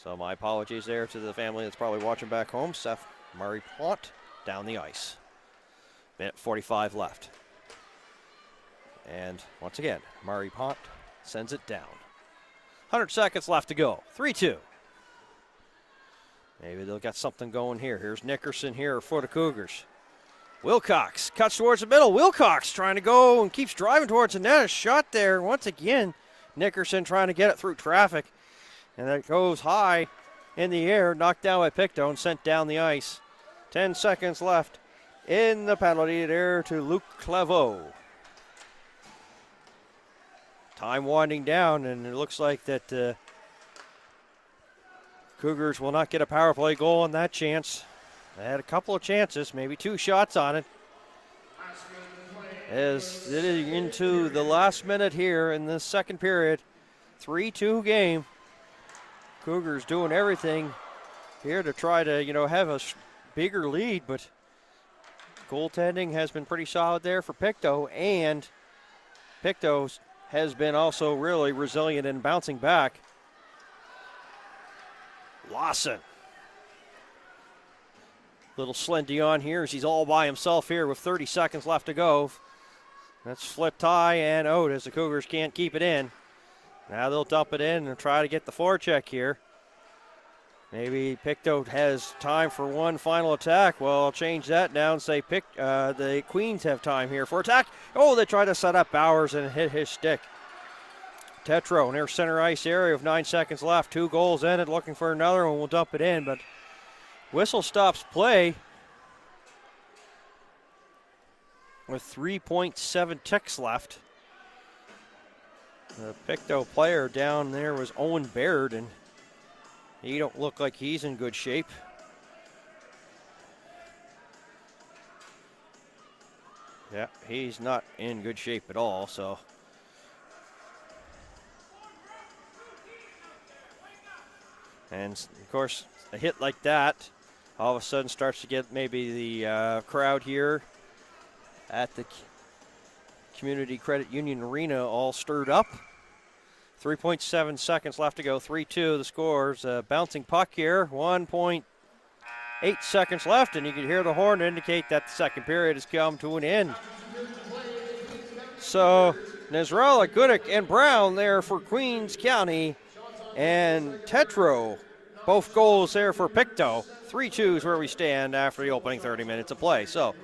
So my apologies there to the family that's probably watching back home. Seth Murray Point down the ice. Minute 45 left. And once again, Murray Pont sends it down. 100 seconds left to go. 3-2. Maybe they'll get something going here. Here's Nickerson here for the Cougars. Wilcox cuts towards the middle. Wilcox trying to go and keeps driving towards the net. A shot there once again. Nickerson trying to get it through traffic. And that goes high in the air, knocked down by Pictou and sent down the ice. 10 seconds left in the penalty there to Luke Claveau. Time winding down, and it looks like that Cougars will not get a power play goal on that chance. They had a couple of chances, maybe 2 shots on it. As it is into the last minute here in the second period. 3-2 game. Cougars doing everything here to try to, have a bigger lead, but goaltending has been pretty solid there for Pictou, and Pictou has been also really resilient in bouncing back. Lawson. Little Slendy on here as he's all by himself here with 30 seconds left to go. That's flipped high and out as the Cougars can't keep it in. Now they'll dump it in and try to get the forecheck here. Maybe Pictou has time for one final attack. Well, I'll change that now and say the Queens have time here for attack. Oh, they try to set up Bowers and hit his stick. Tetro near center ice area with 9 seconds left. 2 goals ended, looking for another one. We'll dump it in, but whistle stops play with 3.7 ticks left. The Pictou player down there was Owen Baird, and he don't look like he's in good shape. Yeah, he's not in good shape at all, so. And of course, a hit like that all of a sudden starts to get maybe the crowd here at the Community Credit Union Arena all stirred up. 3.7 seconds left to go, 3-2 the scores. Bouncing puck here, 1.8 seconds left, and you can hear the horn indicate that the second period has come to an end. So Nasrallah, Goodick, and Brown there for Queens County, and Tetro Both goals there for Pictou. 3-2 is where we stand after the opening 30 minutes of play. So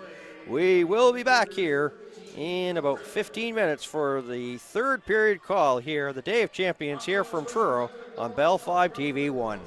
we will be back here in about 15 minutes for the third period call here, the Day of Champions here from Truro on Bell 5 TV1.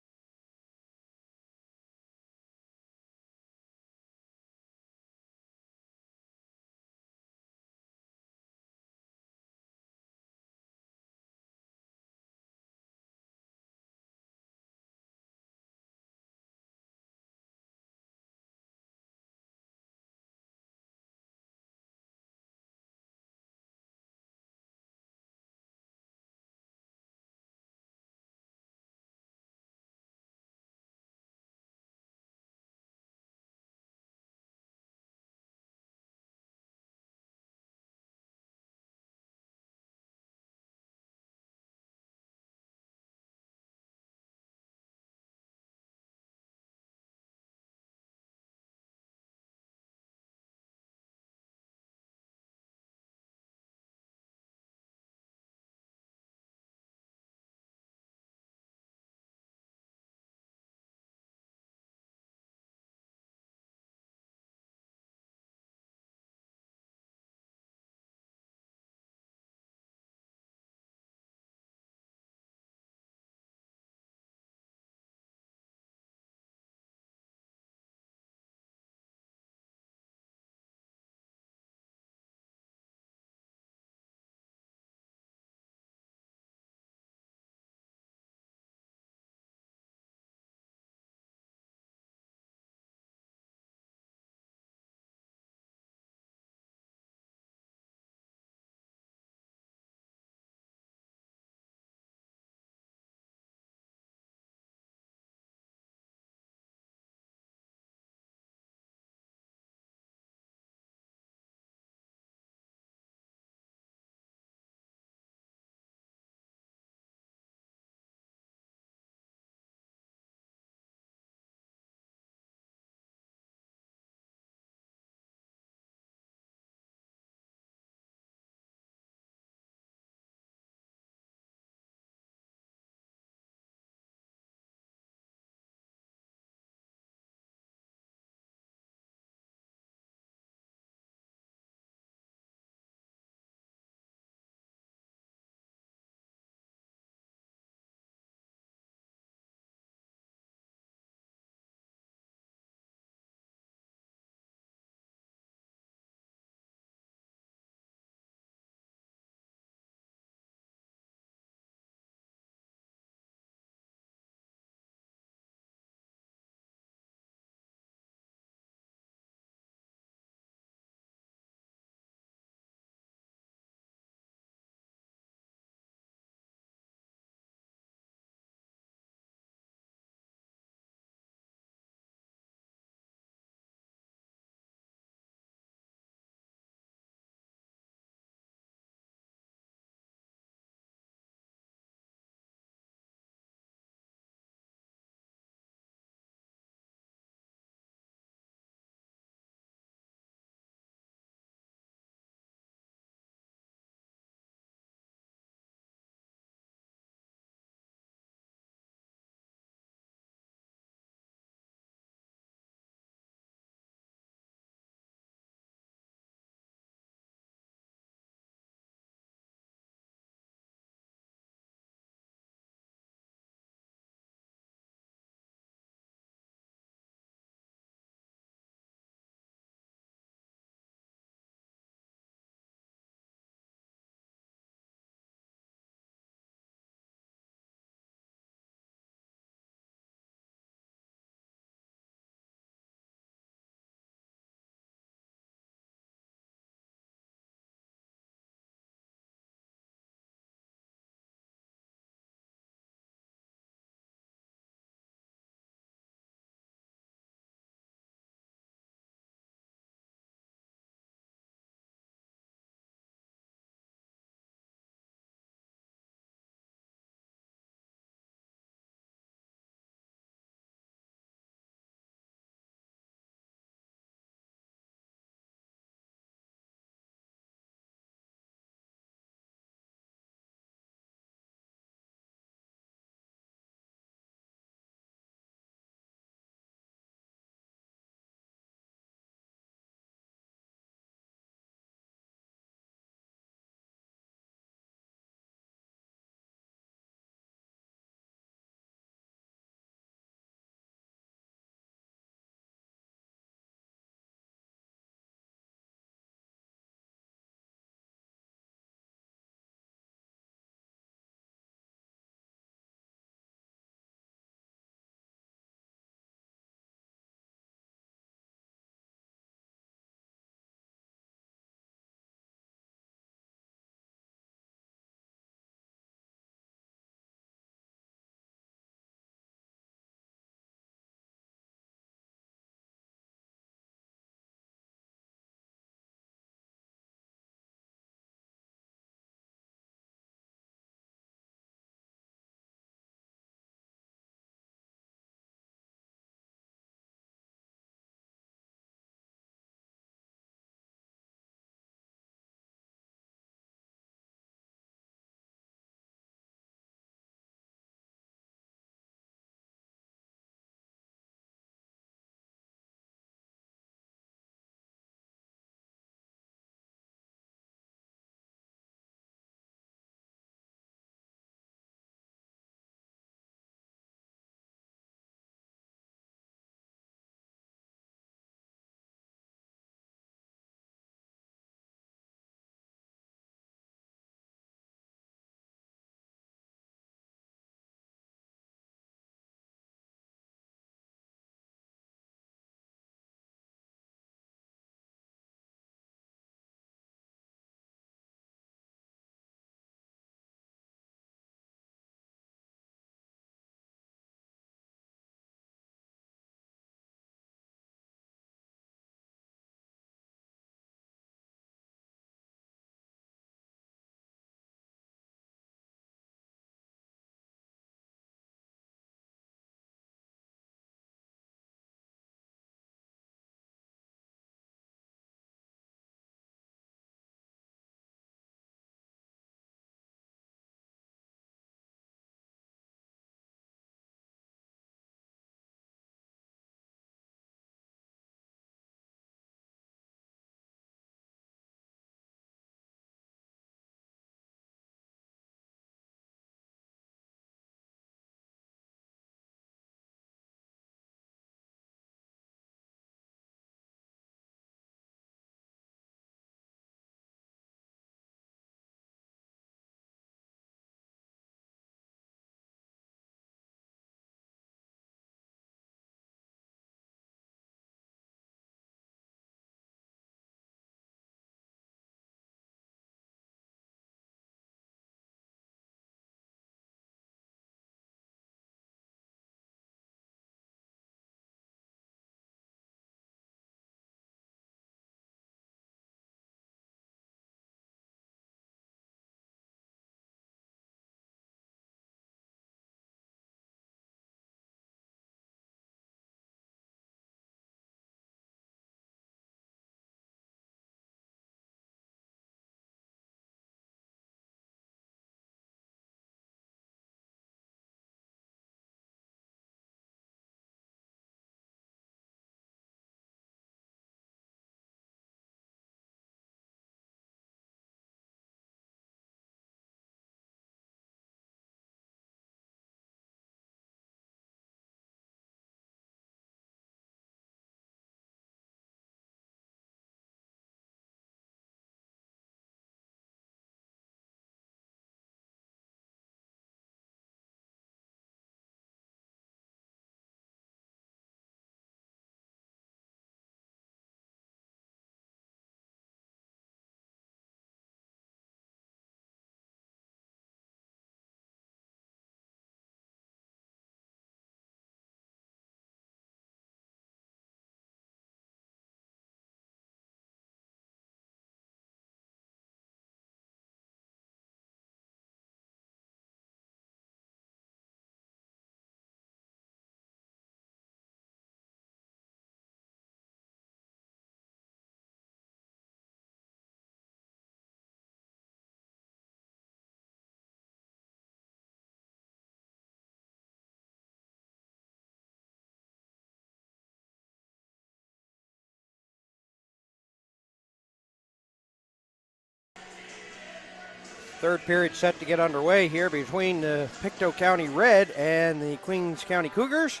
Third period set to get underway here between the Pictou County Red and the Queens County Cougars.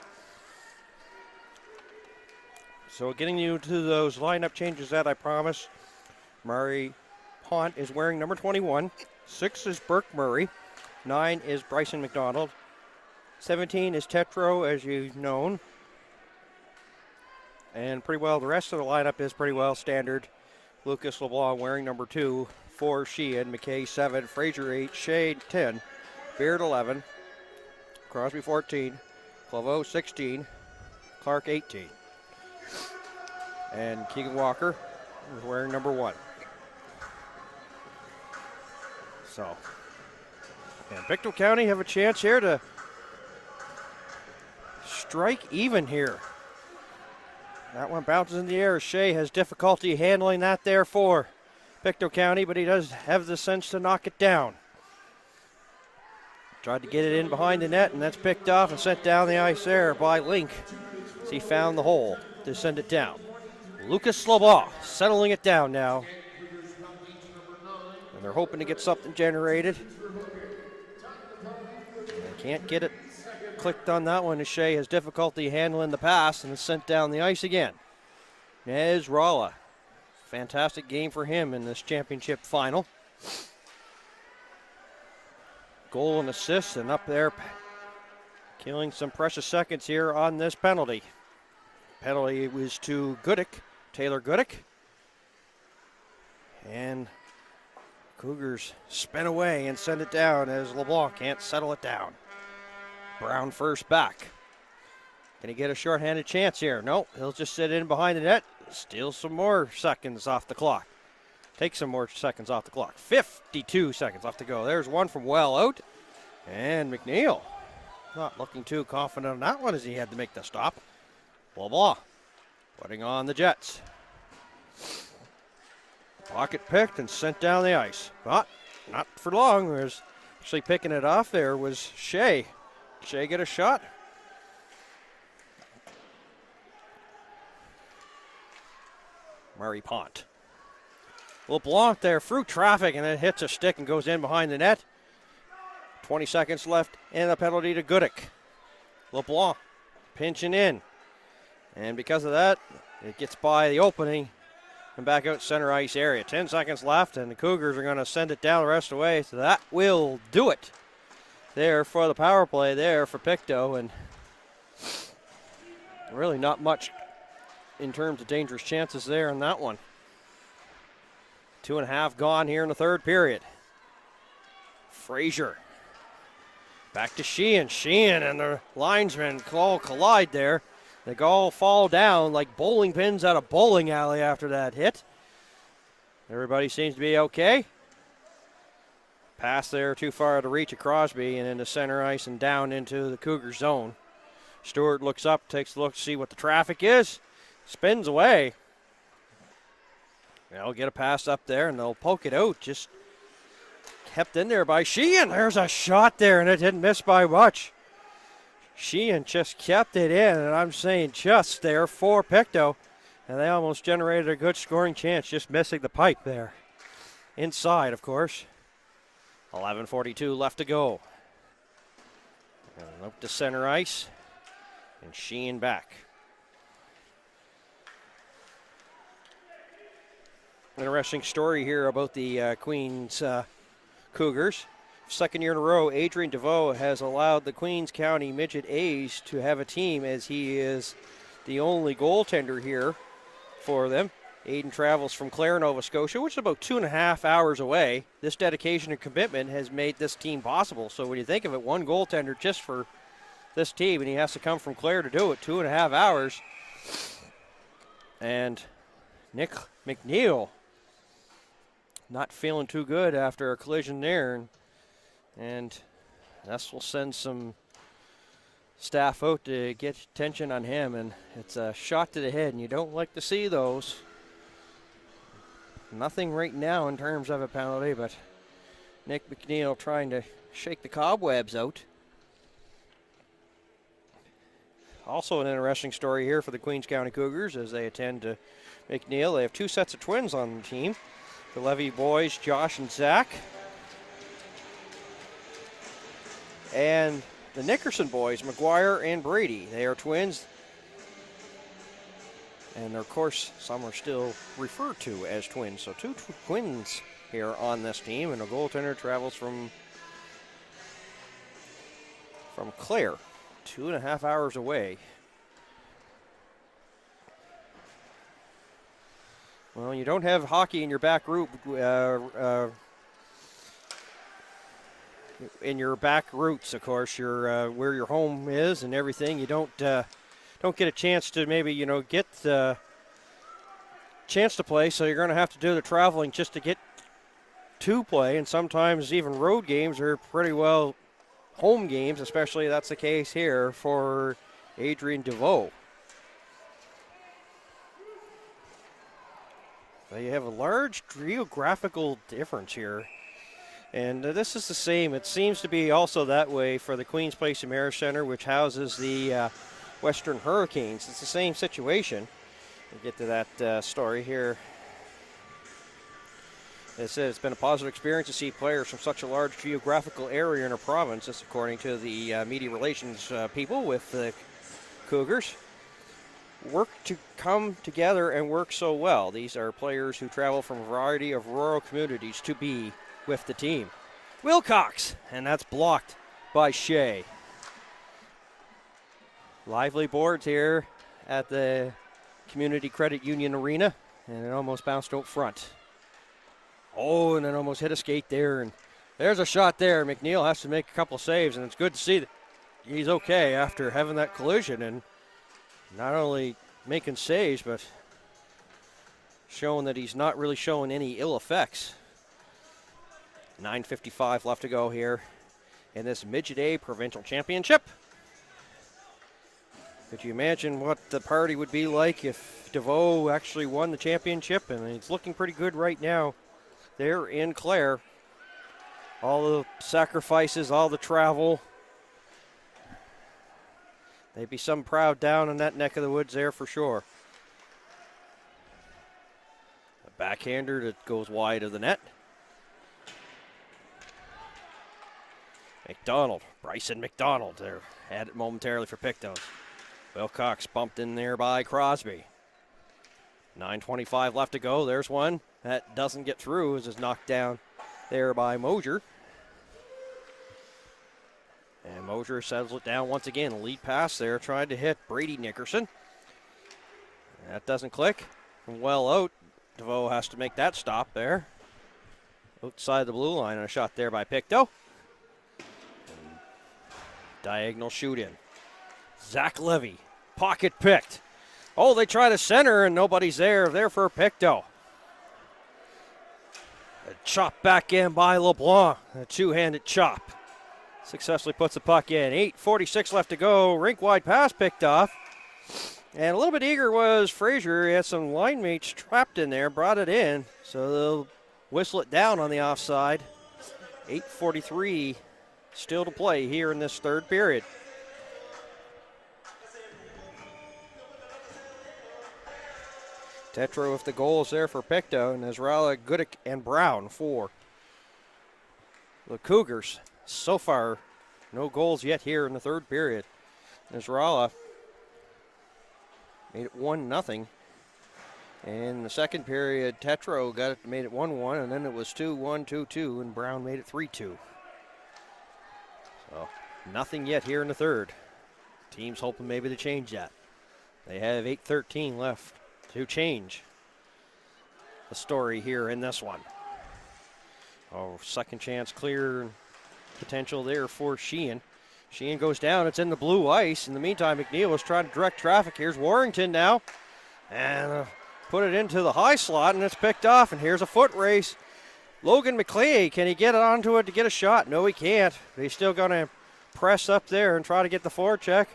So getting you to those lineup changes that I promised. Murray Pont is wearing number 21. 6 is Burke Murray. 9 is Bryson McDonald. 17 is Tetro, as you've known. And pretty well, the rest of the lineup is pretty well standard. Lucas LeBlanc wearing number 2. 4, Sheehan, McKay 7, Fraser 8, Shea 10, Beard 11, Crosby 14, Claveau 16, Clark 18. And Keegan Walker is wearing number 1. So, and Pictou County have a chance here to strike even here. That one bounces in the air. Shea has difficulty handling that there for Pictou County, but he does have the sense to knock it down. Tried to get it in behind the net, and that's picked off and sent down the ice there by Link as he found the hole to send it down. Lucas LeBlanc settling it down now. And they're hoping to get something generated. They can't get it clicked on that one as Shea has difficulty handling the pass, and it's sent down the ice again. Nez Rala. Fantastic game for him in this championship final. Goal and assist, and up there killing some precious seconds here on this penalty. Penalty was to Goodick, Taylor Goodick. And Cougars spin away and send it down as LeBlanc can't settle it down. Brown first back. Can he get a shorthanded chance here? No, he'll just sit in behind the net. Steal some more seconds off the clock. Take some more seconds off the clock. 52 seconds left to go. There's one from well out. And McNeil not looking too confident on that one as he had to make the stop. LeBlanc putting on the Jets. Pocket picked and sent down the ice. But not for long. There's actually picking it off there was Shea. Shea get a shot. Murray Pont. LeBlanc there through traffic and then hits a stick and goes in behind the net. 20 seconds left and a penalty to Goodick. LeBlanc pinching in. And because of that, it gets by the opening and back out center ice area. 10 seconds left and the Cougars are going to send it down the rest of the way. So that will do it there for the power play there for Pictou. And really not much in terms of dangerous chances there in that one. 2.5 gone here in the third period. Fraser. Back to Sheehan. Sheehan and the linesman all collide there. They all fall down like bowling pins out of bowling alley after that hit. Everybody seems to be okay. Pass there too far to reach at Crosby and into center ice and down into the Cougar zone. Stewart looks up, takes a look to see what the traffic is. Spins away. They'll get a pass up there and they'll poke it out. Just kept in there by Sheehan. There's a shot there and it didn't miss by much. Sheehan just kept it in, and I'm saying just there for Pictou. And they almost generated a good scoring chance, just missing the pipe there. Inside, of course. 11:42 left to go. And up to center ice. And Sheehan back. Interesting story here about the Queens Cougars. Second year in a row, Adrian DeVoe has allowed the Queens County Midget A's to have a team as he is the only goaltender here for them. Aiden travels from Clare, Nova Scotia, which is about 2.5 hours away. This dedication and commitment has made this team possible. So when you think of it, one goaltender just for this team, and he has to come from Clare to do it, 2.5 hours. And Nick McNeil not feeling too good after a collision there. And this will send some staff out to get attention on him. And it's a shot to the head, and you don't like to see those. Nothing right now in terms of a penalty, but Nick McNeil trying to shake the cobwebs out. Also an interesting story here for the Queens County Cougars as they attend to McNeil. They have 2 sets of twins on the team. The Levy boys, Josh and Zach. and the Nickerson boys, McGuire and Brady. They are twins. And of course, some are still referred to as twins. So two twins here on this team, and a goaltender travels from Clare, 2.5 hours away. Well, you don't have hockey in your back room, in your back roots, of course. You're where your home is and everything. You don't get a chance to maybe get the chance to play. So you're going to have to do the traveling just to get to play, and sometimes even road games are pretty well home games. Especially that's the case here for Adrian DeVoe. You have a large geographical difference here. And this is the same. It seems to be also that way for the Queen's Place Ameris Center, which houses the Western Hurricanes. It's the same situation. We'll get to that story here. It says it's been a positive experience to see players from such a large geographical area in our province. This according to the media relations people with the Cougars. Work to come together and work so well. These are players who travel from a variety of rural communities to be with the team. Wilcox, and that's blocked by Shea. Lively boards here at the Community Credit Union Arena, and it almost bounced out front. Oh, and it almost hit a skate there, and there's a shot there. McNeil has to make a couple saves, and it's good to see that he's okay after having that collision, and not only making saves, but showing that he's not really showing any ill effects. 9:55 left to go here in this Midget A Provincial Championship. Could you imagine what the party would be like if DeVoe actually won the championship? And it's looking pretty good right now there in Clare. All the sacrifices, all the travel. They'd be some proud down in that neck of the woods there for sure. A backhander that goes wide of the net. McDonald, Bryson McDonald there. Had it momentarily for Pictou. Wilcox bumped in there by Crosby. 9:25 left to go. There's one that doesn't get through as is knocked down there by Mosier. And Mosier settles it down once again. A lead pass there, tried to hit Brady Nickerson. That doesn't click. Well out. DeVoe has to make that stop there. Outside the blue line, and a shot there by Pictou. Diagonal shoot in. Zach Levy, pocket picked. Oh, they try to center and nobody's there. There for Pictou. A chop back in by LeBlanc. A two-handed chop. Successfully puts the puck in. 8:46 left to go. Rink wide pass picked off. And a little bit eager was Frazier. He had some line mates trapped in there, brought it in. So they'll whistle it down on the offside. 8:43 still to play here in this third period. Tetra with the goals there for Pictou, and Nasrallah, Goodick, and Brown for the Cougars. So far, no goals yet here in the third period. Nasrallah made it 1-0. In the second period, Tetro made it 1-1, and then it was 2-1, 2-2, and Brown made it 3-2. So, nothing yet here in the third. Team's hoping maybe to change that. They have 8:13 left to change the story here in this one. Oh, second chance clear potential there for Sheehan. Sheehan goes down. It's in the blue ice. In the meantime, McNeil was trying to direct traffic. Here's Warrington now. And put it into the high slot, and it's picked off. And here's a foot race. Logan McClay, can he get onto it to get a shot? No, he can't. But he's still going to press up there and try to get the forecheck.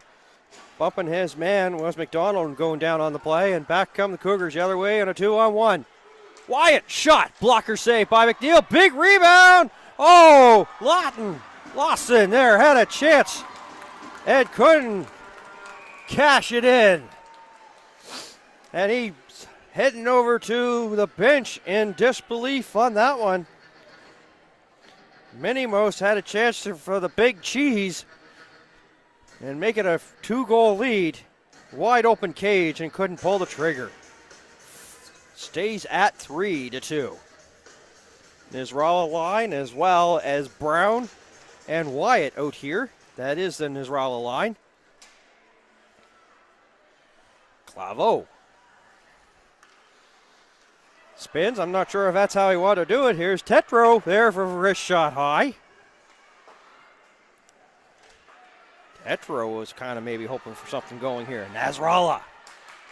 Bumping his man was McDonald going down on the play. And back come the Cougars the other way on a 2-on-1. Wyatt, shot. Blocker save by McNeil. Big rebound. Oh, Lawson there had a chance and couldn't cash it in. And he's heading over to the bench in disbelief on that one. Minnie Most had a chance for the big cheese and make it a 2-goal lead. Wide open cage and couldn't pull the trigger. Stays at 3-2. Nasrallah line as well as Brown and Wyatt out here. That is the Nasrallah line. Clavo. Spins. I'm not sure if that's how he wanted to do it. Here's Tetro there for a wrist shot high. Tetro was kind of maybe hoping for something going here. Nasrallah.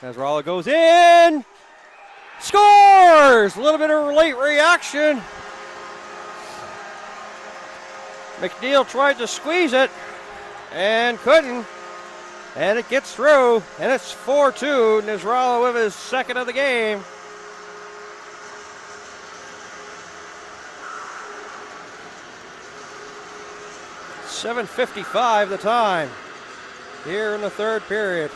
Nasrallah goes in. Scores! A little bit of a late reaction. McNeil tried to squeeze it and couldn't. And it gets through, and it's 4-2. Nasrallah with his second of the game. .7:55 the time here in the third period.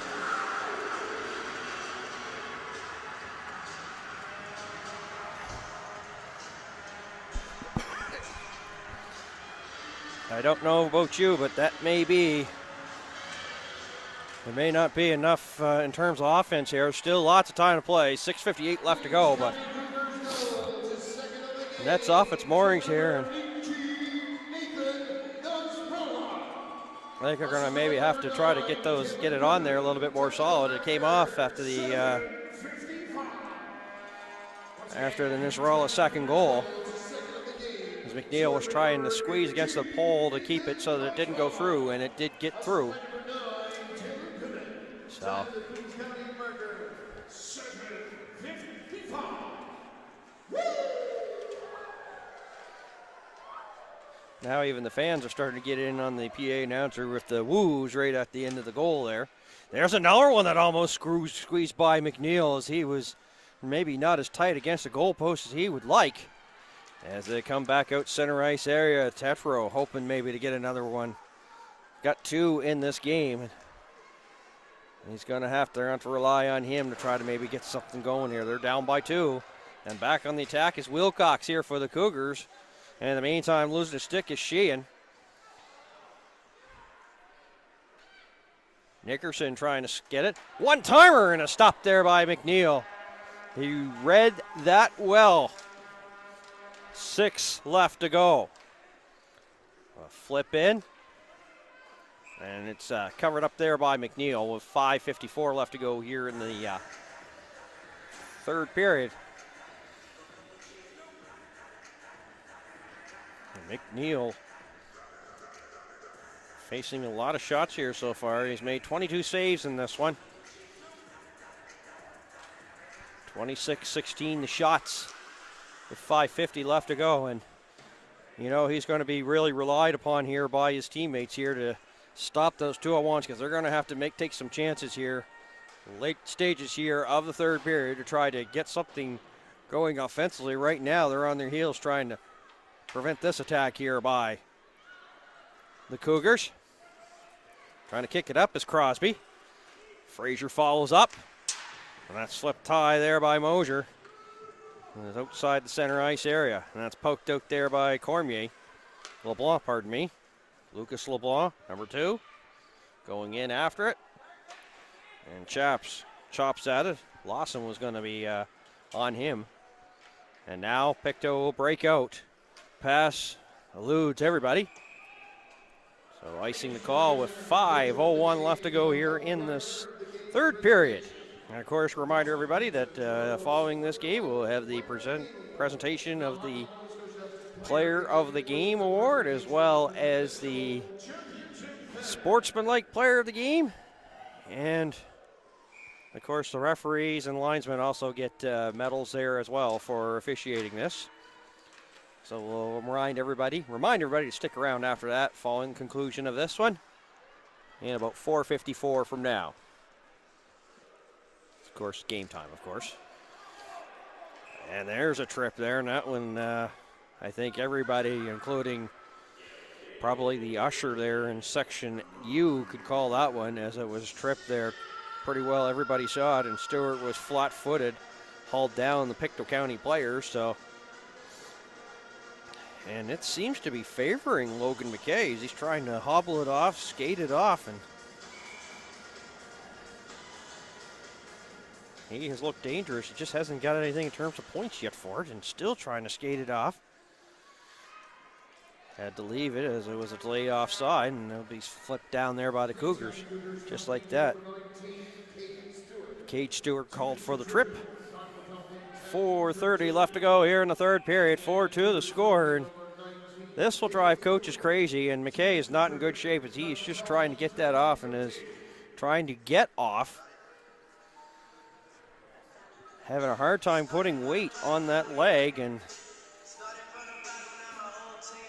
I don't know about you, but that may be, it may not be enough in terms of offense here. Still lots of time to play. 6:58 left to go, but that's off its moorings here. And I think they're going to maybe have to try to get it on there a little bit more solid. It came off after the Nasrallah second goal. As McNeil was trying to squeeze against the pole to keep it so that it didn't go through, and it did get through. So. Now even the fans are starting to get in on the PA announcer with the woos right at the end of the goal there. There's another one that almost squeezed by McNeil as he was maybe not as tight against the goalpost as he would like. As they come back out center ice area, Tetro hoping maybe to get another one. Got two in this game. He's going to have to rely on him to try to maybe get something going here. They're down by 2. And back on the attack is Wilcox here for the Cougars. And in the meantime, losing a stick is Sheehan. Nickerson trying to get it. One-timer and a stop there by McNeil. He read that well. 6 left to go. A flip in. And it's covered up there by McNeil with 5:54 left to go here in the third period. And McNeil facing a lot of shots here so far. He's made 22 saves in this one. 26-16 the shots with 5:50 left to go. And, you know, he's going to be really relied upon here by his teammates here to stop those 2-on-1s because they're going to have to take some chances here, late stages here of the third period to try to get something going offensively. Right now, they're on their heels trying to prevent this attack here by the Cougars. Trying to kick it up is Crosby. Frazier follows up, and that's slipped high there by Mosier. And it's outside the center ice area, and that's poked out there by Cormier. LeBlanc, pardon me. Lucas LeBlanc, number 2, going in after it. And chops at it. Lawson was going to be on him. And now Pictou will break out. Pass eludes everybody. So icing the call with 5:01 left to go here in this third period. And of course, reminder everybody that following this game, we'll have the presentation of the Player of the Game award, as well as the Sportsmanlike Player of the Game. And, of course, the referees and linesmen also get medals there as well for officiating this. So we'll remind everybody to stick around after that, following the conclusion of this one, in about 4:54 from now. Of course, game time, of course. And there's a trip there, and that one... I think everybody, including probably the usher there in section U, could call that one, as it was tripped there pretty well. Everybody saw it, and Stewart was flat-footed, hauled down the Pictou County players. So And it seems to be favoring Logan McKay as he's trying to hobble it off, skate it off, and he has looked dangerous. He just hasn't got anything in terms of points yet for it, and still trying to skate it off. Had to leave it as it was a delayed offside, and it'll be flipped down there by the Cougars, just like that. Cade Stewart called for the trip. 4:30 left to go here in the third period. 4-2 the score, and this will drive coaches crazy, and McKay is not in good shape as he's just trying to get that off and is trying to get off. Having a hard time putting weight on that leg, and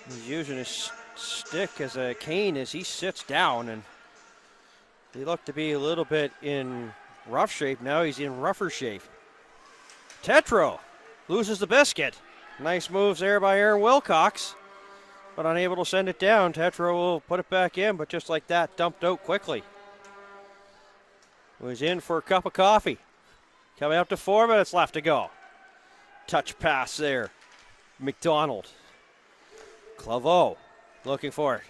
he's using his stick as a cane as he sits down, and he looked to be a little bit in rough shape. Now he's in rougher shape. Tetro loses the biscuit. Nice moves there by Aaron Wilcox, but unable to send it down. Tetro will put it back in, but just like that, dumped out quickly. Was in for a cup of coffee. Coming up to 4 minutes left to go. Touch pass there. McDonald. Claveau looking for it.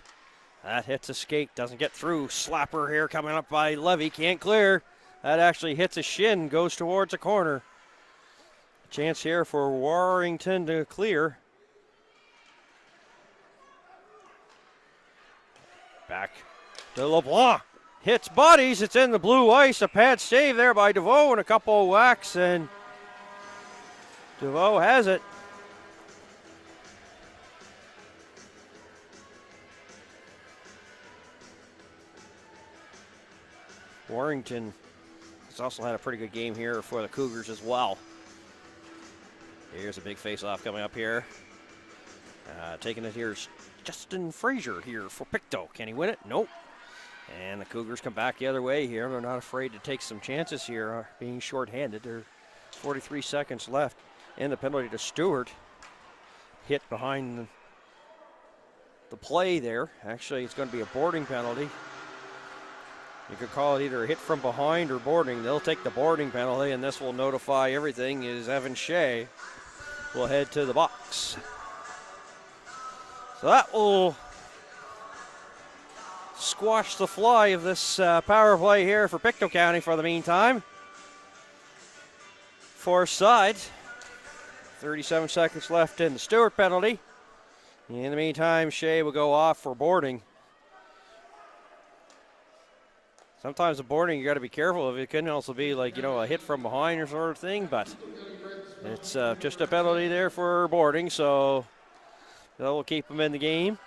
That hits a skate, doesn't get through. Slapper here coming up by Levy, can't clear. That actually hits a shin, goes towards a corner. Chance here for Warrington to clear. Back to LeBlanc. Hits bodies, it's in the blue ice. A pad save there by DeVoe and a couple of whacks, and DeVoe has it. Warrington has also had a pretty good game here for the Cougars as well. Here's a big face-off coming up here. Taking it here is Justin Frazier here for Pictou. Can he win it? Nope. And the Cougars come back the other way here. They're not afraid to take some chances here, being shorthanded. There's 43 seconds left. And the penalty to Stewart. Hit behind the play there. Actually, it's going to be a boarding penalty. You could call it either a hit from behind or boarding. They'll take the boarding penalty, and this will notify everything as Evan Shea will head to the box. So that will squash the fly of this power play here for Pictou County for the meantime. Far side. 37 seconds left in the Stewart penalty. In the meantime, Shea will go off for boarding. Sometimes the boarding you got to be careful of. It can also be like, a hit from behind or sort of thing, but it's just a penalty there for boarding, so that will keep him in the game.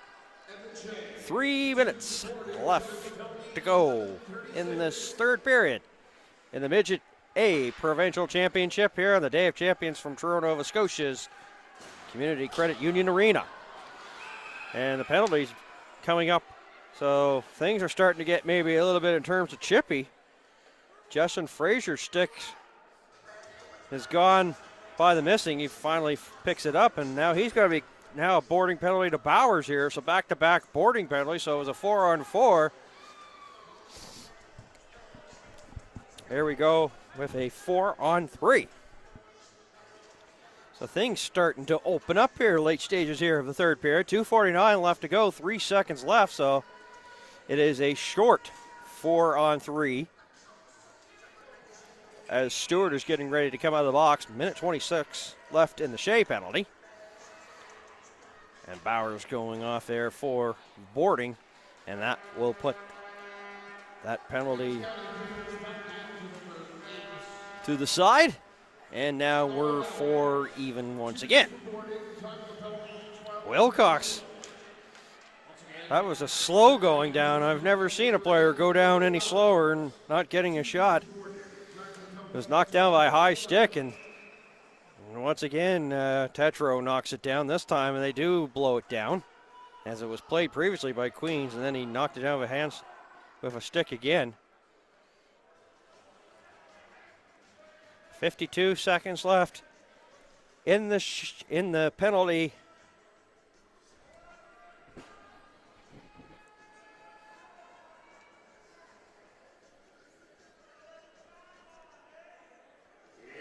3 minutes left to go in this third period in the Midget A Provincial Championship here on the Day of Champions from Truro, Nova Scotia's Community Credit Union Arena. And the penalties coming up, so things are starting to get maybe a little bit in terms of chippy. Justin Frazier's stick has gone by the missing. He finally picks it up, and now he's going to be now a boarding penalty to Bowers here. So back-to-back boarding penalty, so it was a 4-on-4. There we go with a 4-on-3. So things starting to open up here, late stages here of the third period. 2:49 left to go, 3 seconds left, so it is a short 4-on-3. As Stewart is getting ready to come out of the box, minute 26 left in the Shea penalty. And Bowers going off there for boarding, and that will put that penalty to the side. And now we're 4 even once again. Wilcox. That was a slow going down. I've never seen a player go down any slower and not getting a shot. It was knocked down by a high stick, and once again, Tetro knocks it down this time, and they do blow it down, as it was played previously by Queens, and then he knocked it down with hands with a stick again. 52 seconds left in the penalty.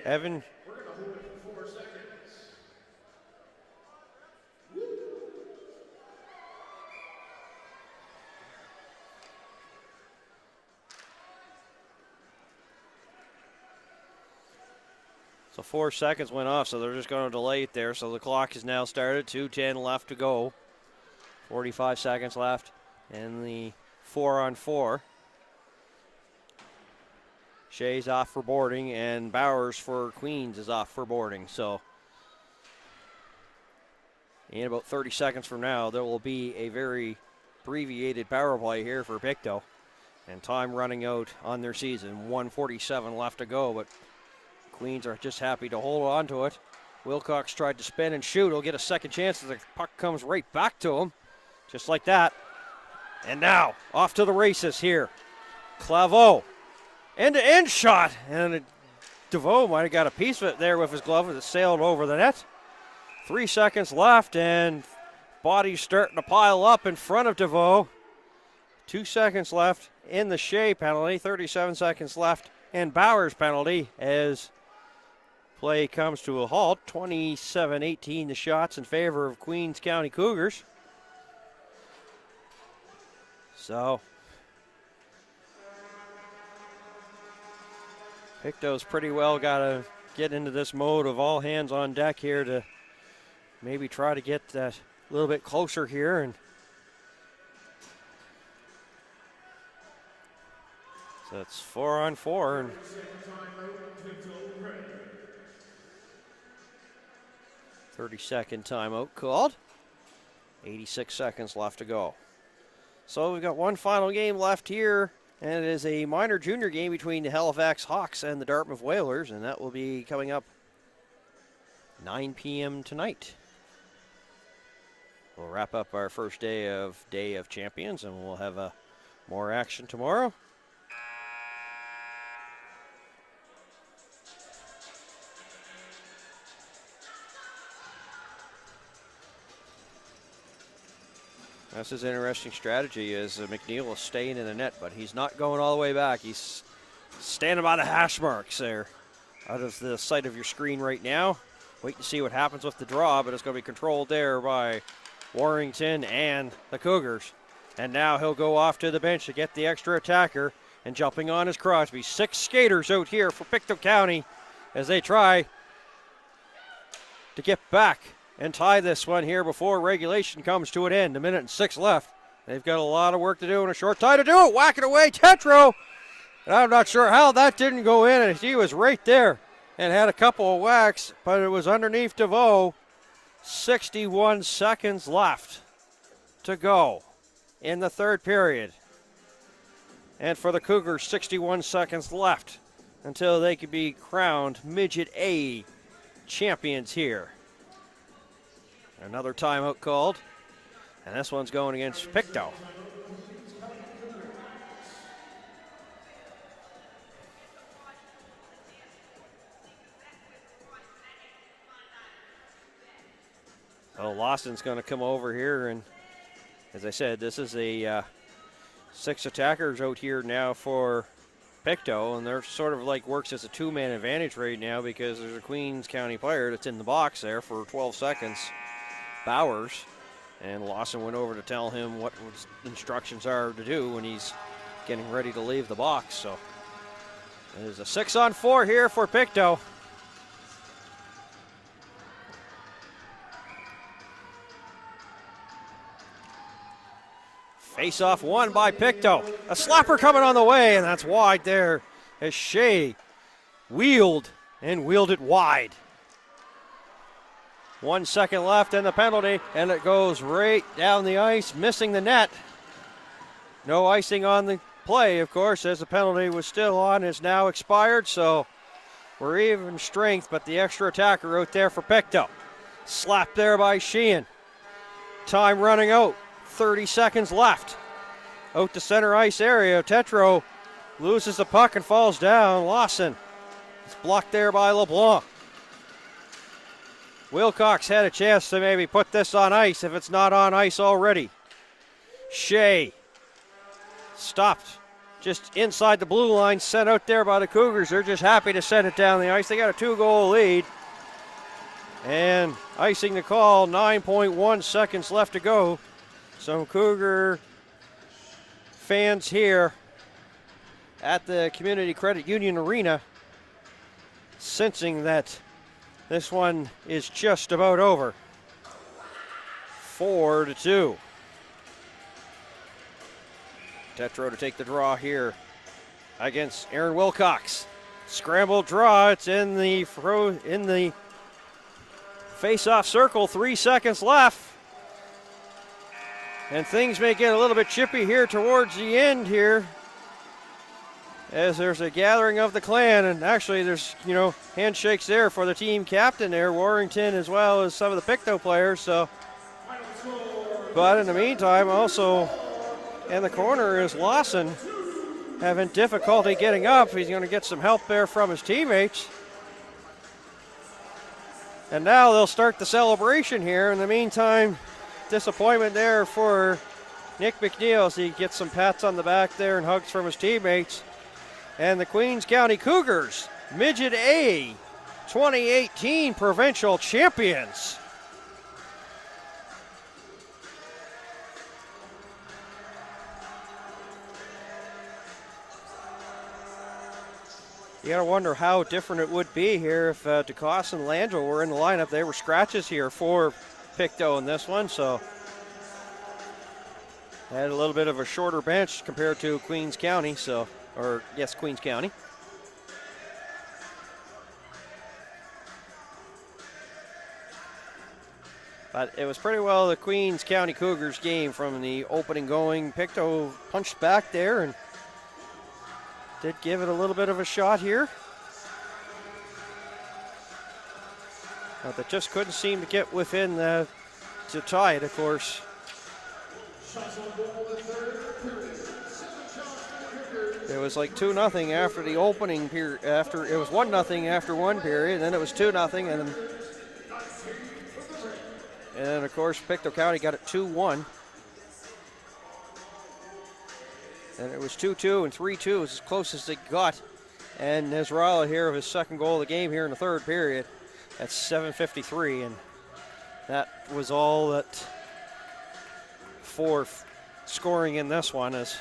Evan. So 4 seconds went off, so they're just going to delay it there. So the clock is now started. 2:10 left to go. 45 seconds left in the 4-on-4. Shea's off for boarding, and Bowers for Queens is off for boarding. So in about 30 seconds from now, there will be a very abbreviated power play here for Pictou. And time running out on their season. 1:47 left to go, but Queens are just happy to hold on to it. Wilcox tried to spin and shoot. He'll get a second chance as the puck comes right back to him. Just like that. And now, off to the races here. Claveau. End-to-end shot. And DeVoe might have got a piece of it there with his glove as it sailed over the net. 3 seconds left, and bodies starting to pile up in front of DeVoe. 2 seconds left in the Shea penalty. 37 seconds left in Bowers penalty as play comes to a halt. 27-18 the shots in favor of Queens County Cougars. So Pictou's pretty well got to get into this mode of all hands on deck here to maybe try to get that a little bit closer here. And so it's 4-on-4. And 30-second timeout called. 86 seconds left to go. So we've got one final game left here, and it is a minor junior game between the Halifax Hawks and the Dartmouth Whalers, and that will be coming up 9 p.m. tonight. We'll wrap up our first day of Champions, and we'll have more action tomorrow. That's his interesting strategy is McNeil is staying in the net, but he's not going all the way back. He's standing by the hash marks there out of the sight of your screen right now. Wait to see what happens with the draw, but it's going to be controlled there by Warrington and the Cougars. And now he'll go off to the bench to get the extra attacker, and jumping on is Crosby. 6 skaters out here for Pictou County as they try to get back and tie this one here before regulation comes to an end. 1:06 left. They've got a lot of work to do in a short time to do it. Whack it away, Tetro. And I'm not sure how that didn't go in, and he was right there and had a couple of whacks, but it was underneath DeVoe. 61 seconds left to go in the third period. And for the Cougars, 61 seconds left until they could be crowned Midget A champions here. Another timeout called, and this one's going against Pictou. So Lawson's going to come over here, and as I said, this is a 6 attackers out here now for Pictou, and they're sort of like works as a 2-man advantage right now because there's a Queens County player that's in the box there for 12 seconds. Bowers, and Lawson went over to tell him what his instructions are to do when he's getting ready to leave the box. So it is a 6-on-4 here for Pictou. Face-off won by Pictou. A slapper coming on the way, and that's wide there as Shea wheeled it wide. 1 second left in the penalty, and it goes right down the ice, missing the net. No icing on the play, of course, as the penalty was still on. It's now expired, so we're even strength, but the extra attacker out there for Pictou. Slapped there by Sheehan. Time running out. 30 seconds left. Out to center ice area. Tetro loses the puck and falls down. Lawson is blocked there by LeBlanc. Wilcox had a chance to maybe put this on ice if it's not on ice already. Shea stopped just inside the blue line, sent out there by the Cougars. They're just happy to send it down the ice. They got a 2-goal lead. And icing the call, 9.1 seconds left to go. Some Cougar fans here at the Community Credit Union Arena sensing that This one is just about over. 4-2. Pictou to take the draw here against Aaron Wilcox. Scrambled draw. It's in the face-off circle. 3 seconds left. And things may get a little bit chippy here towards the end here, as there's a gathering of the clan, and actually there's, handshakes there for the team captain there, Warrington, as well as some of the Pictou players. So, but in the meantime, also in the corner is Lawson, having difficulty getting up. He's going to get some help there from his teammates. And now they'll start the celebration here. In the meantime, disappointment there for Nick McNeil as he gets some pats on the back there and hugs from his teammates. And the Queens County Cougars, Midget A 2018 provincial champions. You gotta wonder how different it would be here if DeCoste and Landro were in the lineup. They were scratches here for Pictou in this one, so had a little bit of a shorter bench compared to Queens County, Queens County. But it was pretty well the Queens County Cougars game from the opening going. Pictou punched back there and did give it a little bit of a shot here. But they just couldn't seem to get within to tie it, of course. It was like 2-0 after the opening period. It was 1-0 after one period, and then it was 2-0, and then of course Pictou County got it 2-1. And it was 2-2 and 3-2 was as close as they got. And Nasrallah here of his second goal of the game here in the third period. That's 7:53, and that was all that for scoring in this one, as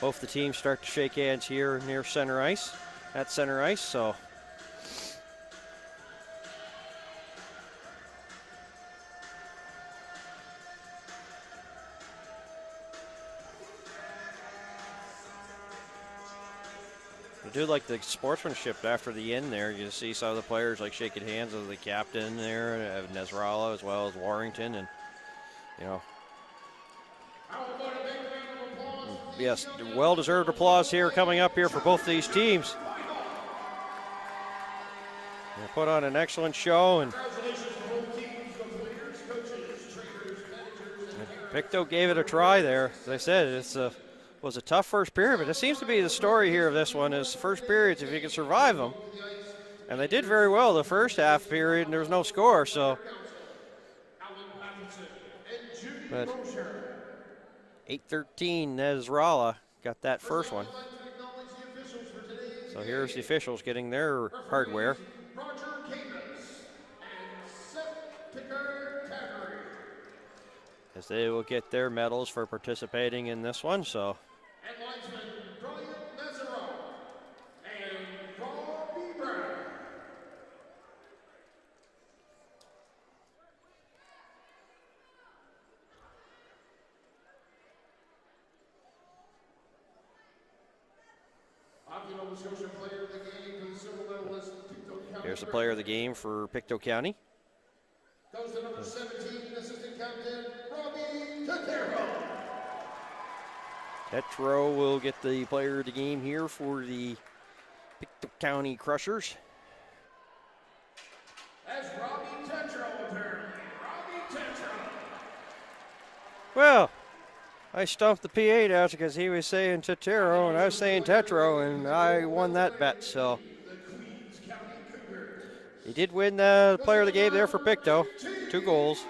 both the teams start to shake hands here near center ice, at center ice. So I do like the sportsmanship after the end there. You see some of the players like shaking hands with the captain there, Nasrallah, as well as Warrington, and yes, well-deserved applause here coming up here for both these teams. They put on an excellent show, and Pictou gave it a try there. As I said, it was a tough first period, but it seems to be the story here of this one is the first periods, if you can survive them. And they did very well the first half period, and there was no score, so. But 8-13, Nasrallah got that first one. So here's the officials getting their hardware. As they will get their medals for participating in this one, so. Here's the player of the game for Pictou County. Goes to number 17, assistant captain, Robbie Pictou. Pictou will get the player of the game here for the Pictou County Crushers. That's Robbie Pictou, apparently. Robbie Pictou. Well, I stumped the P8 out because he was saying Tetero and I was saying Tetro, and I won that bet, so. He did win the player of the game there for Pictou. 2 goals.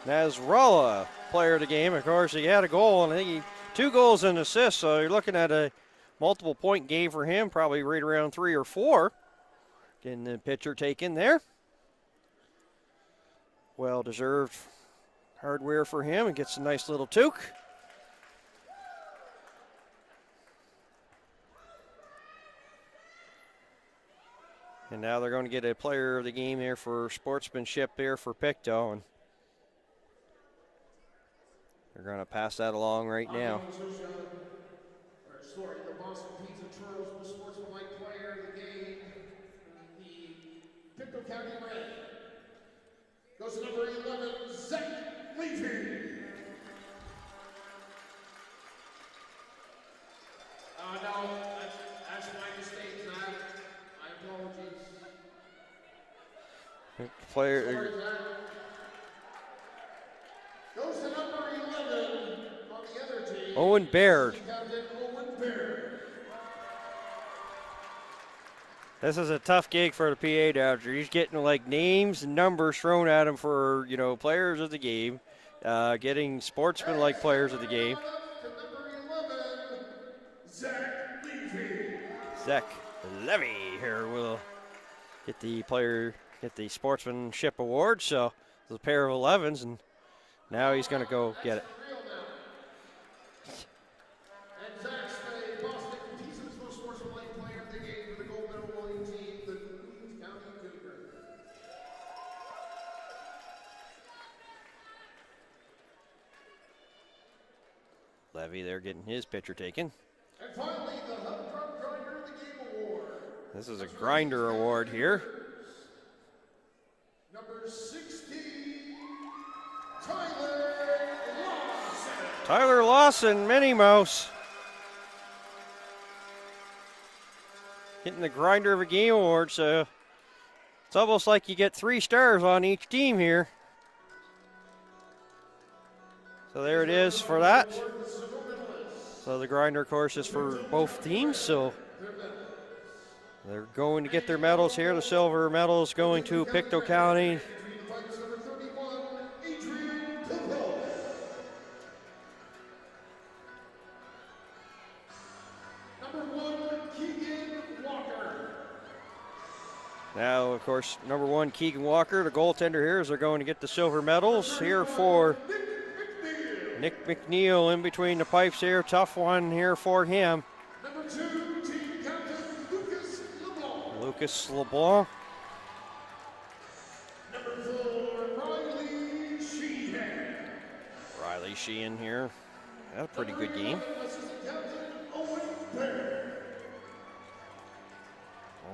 Nasrallah, player of the game. Of course, he had a goal, and I think 2 goals and assists, so you're looking at a multiple point game for him, probably right around 3 or 4. Getting the picture taken there. Well-deserved hardware for him, and gets a nice little toque. And now they're going to get a player of the game here for sportsmanship here for Pictou. And they're going to pass that along right now. The Boston Pizza Churros Most Sportsmanlike Player of the game, the Pictou County Red, goes to number 11, Zach Levy. No, that's my mistake, Zach. My apologies. Player. Sorry, Zach. Goes to number 11 on the other team. Owen Baird. Captain Owen Baird. This is a tough gig for the PA down here. He's getting like names and numbers thrown at him for, you know, players of the game, getting sportsman-like players of the game. To number 11, Zach Levy. Zach Levy here will get the sportsmanship award. So it's a pair of 11s, and now he's going to go get it. And Zach's the Boston Pizza's Most Sportsmanlike Player of the game for the gold medal winning team, the Queens County Cougars. Levy there getting his picture taken. And finally, the Humdrum Grinder of the Game Award. This is a grinder award here. Number 16, Tyler Lawson. Tyler Lawson, Minnie Mouse. Getting the grinder of a game award, so it's almost like you get 3 stars on each team here. So there it is for that. So the grinder course is for both teams, so they're going to get their medals here. The silver medals going to Pictou County. Number 31, Adrian Pictou. Number 1, Keegan Walker. Now, of course, number 1, Keegan Walker, the goaltender here, as they're going to get the silver medals here for Nick McNeil in between the pipes here. Tough one here for him. Number 2, team captain Lucas LeBlanc. Lucas LeBlanc. Number 4, Riley Sheehan. Riley Sheehan here. Had a pretty good game. Assistant captain Owen Baird.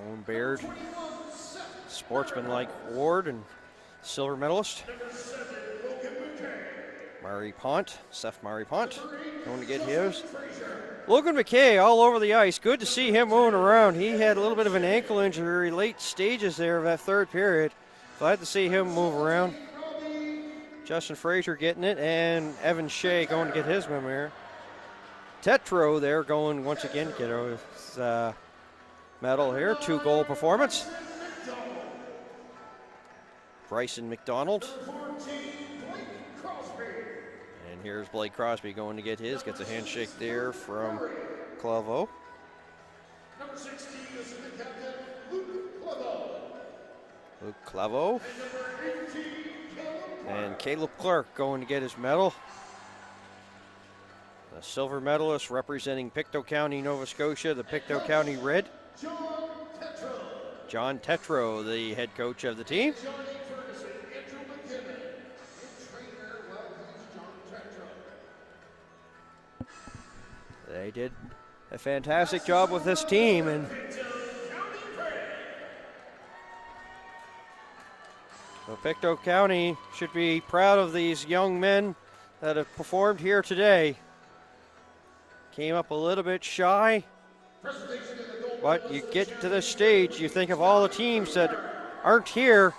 Owen Baird, 21, Seth. sportsmanlike award and silver medalist. Number 7, Logan McKay. Murray Pont, Seth Murray Pont, Number 8, going to get his. Fraser. Logan McKay all over the ice. Good to see him moving around. He had a little bit of an ankle injury late stages there of that third period. Glad to see him move around. Justin Fraser getting it, and Evan Shea going to get his member. Tetro there going once again to get his medal here. 2-goal performance. Bryson McDonald. 14, Blake Crosby. And here's Blake Crosby going to get his. Gets a handshake there from Clavo. Number 16, assistant captain Luke Clavo. Luke Clavo. And number 18, Caleb And Caleb Clark going to get his medal. The silver medalist representing Pictou County, Nova Scotia, the Pictou County Red. John Tetro. John Tetro, the head coach of the team. Johnny Ferguson, Andrew McKinnon. And trainer, well, he's John Tetro. They did a fantastic job with this team, and so Pictou County should be proud of these young men that have performed here today. Came up a little bit shy, but you get to this stage, you think of all the teams that aren't here.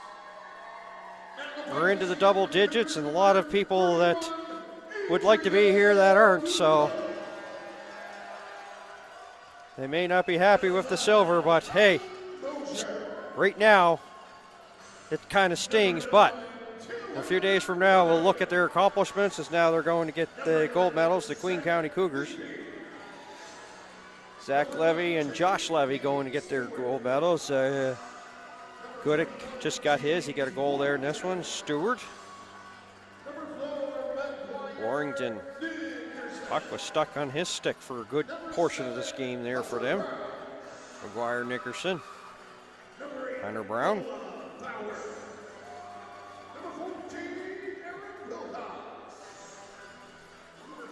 We're into the double digits, and a lot of people that would like to be here that aren't, so they may not be happy with the silver, but hey, right now, it kind of stings, but a few days from now, we'll look at their accomplishments, as now they're going to get the gold medals, the Queen County Cougars. Zach Levy and Josh Levy going to get their gold medals. Goodick just got his. He got a goal there in this one. Stewart. Warrington. Puck was stuck on his stick for a good portion of this game there for them. McGuire Nickerson. Number Hunter Brown.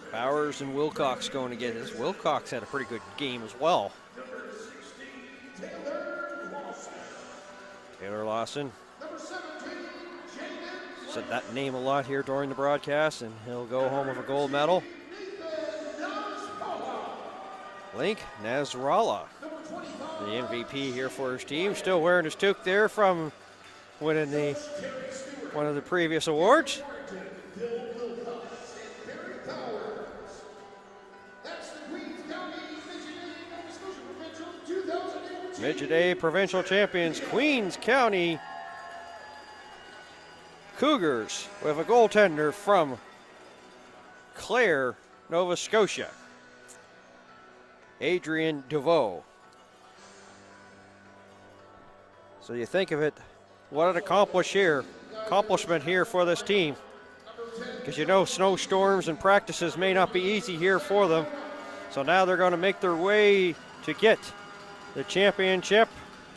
Bowers and Wilcox going to get this. Wilcox had a pretty good game as well. Taylor Lawson. Said that name a lot here during the broadcast, and he'll go home with a gold medal. Link Nasrallah, the MVP here for his team, still wearing his toque there from winning one of the previous awards. Midget A Provincial Champions, Queens County Cougars, with a goaltender from Clare, Nova Scotia, Adrian DeVoe. So you think of it, what an accomplishment here for this team. Because you know snowstorms and practices may not be easy here for them. So now they're going to make their way to get the championship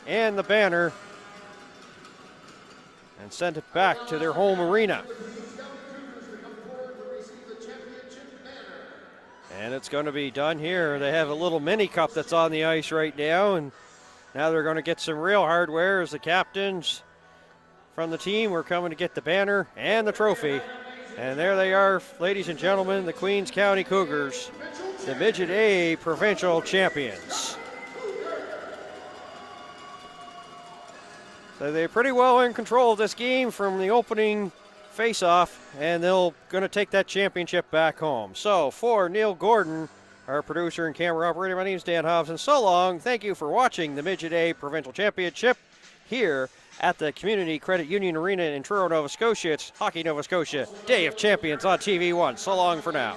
and the banner and send it back to their home arena. And it's going to be done here. They have a little mini cup that's on the ice right now, and now they're going to get some real hardware as the captains from the team were coming to get the banner and the trophy. And there they are, ladies and gentlemen, the Queens County Cougars, the Midget A Provincial Champions. So they're pretty well in control of this game from the opening face-off, and they're going to take that championship back home. So for Neil Gordon, our producer and camera operator, my name is Dan Hobbs, and so long. Thank you for watching the Midget A Provincial Championship here at the Community Credit Union Arena in Truro, Nova Scotia. It's Hockey Nova Scotia, Day of Champions on TV1. So long for now.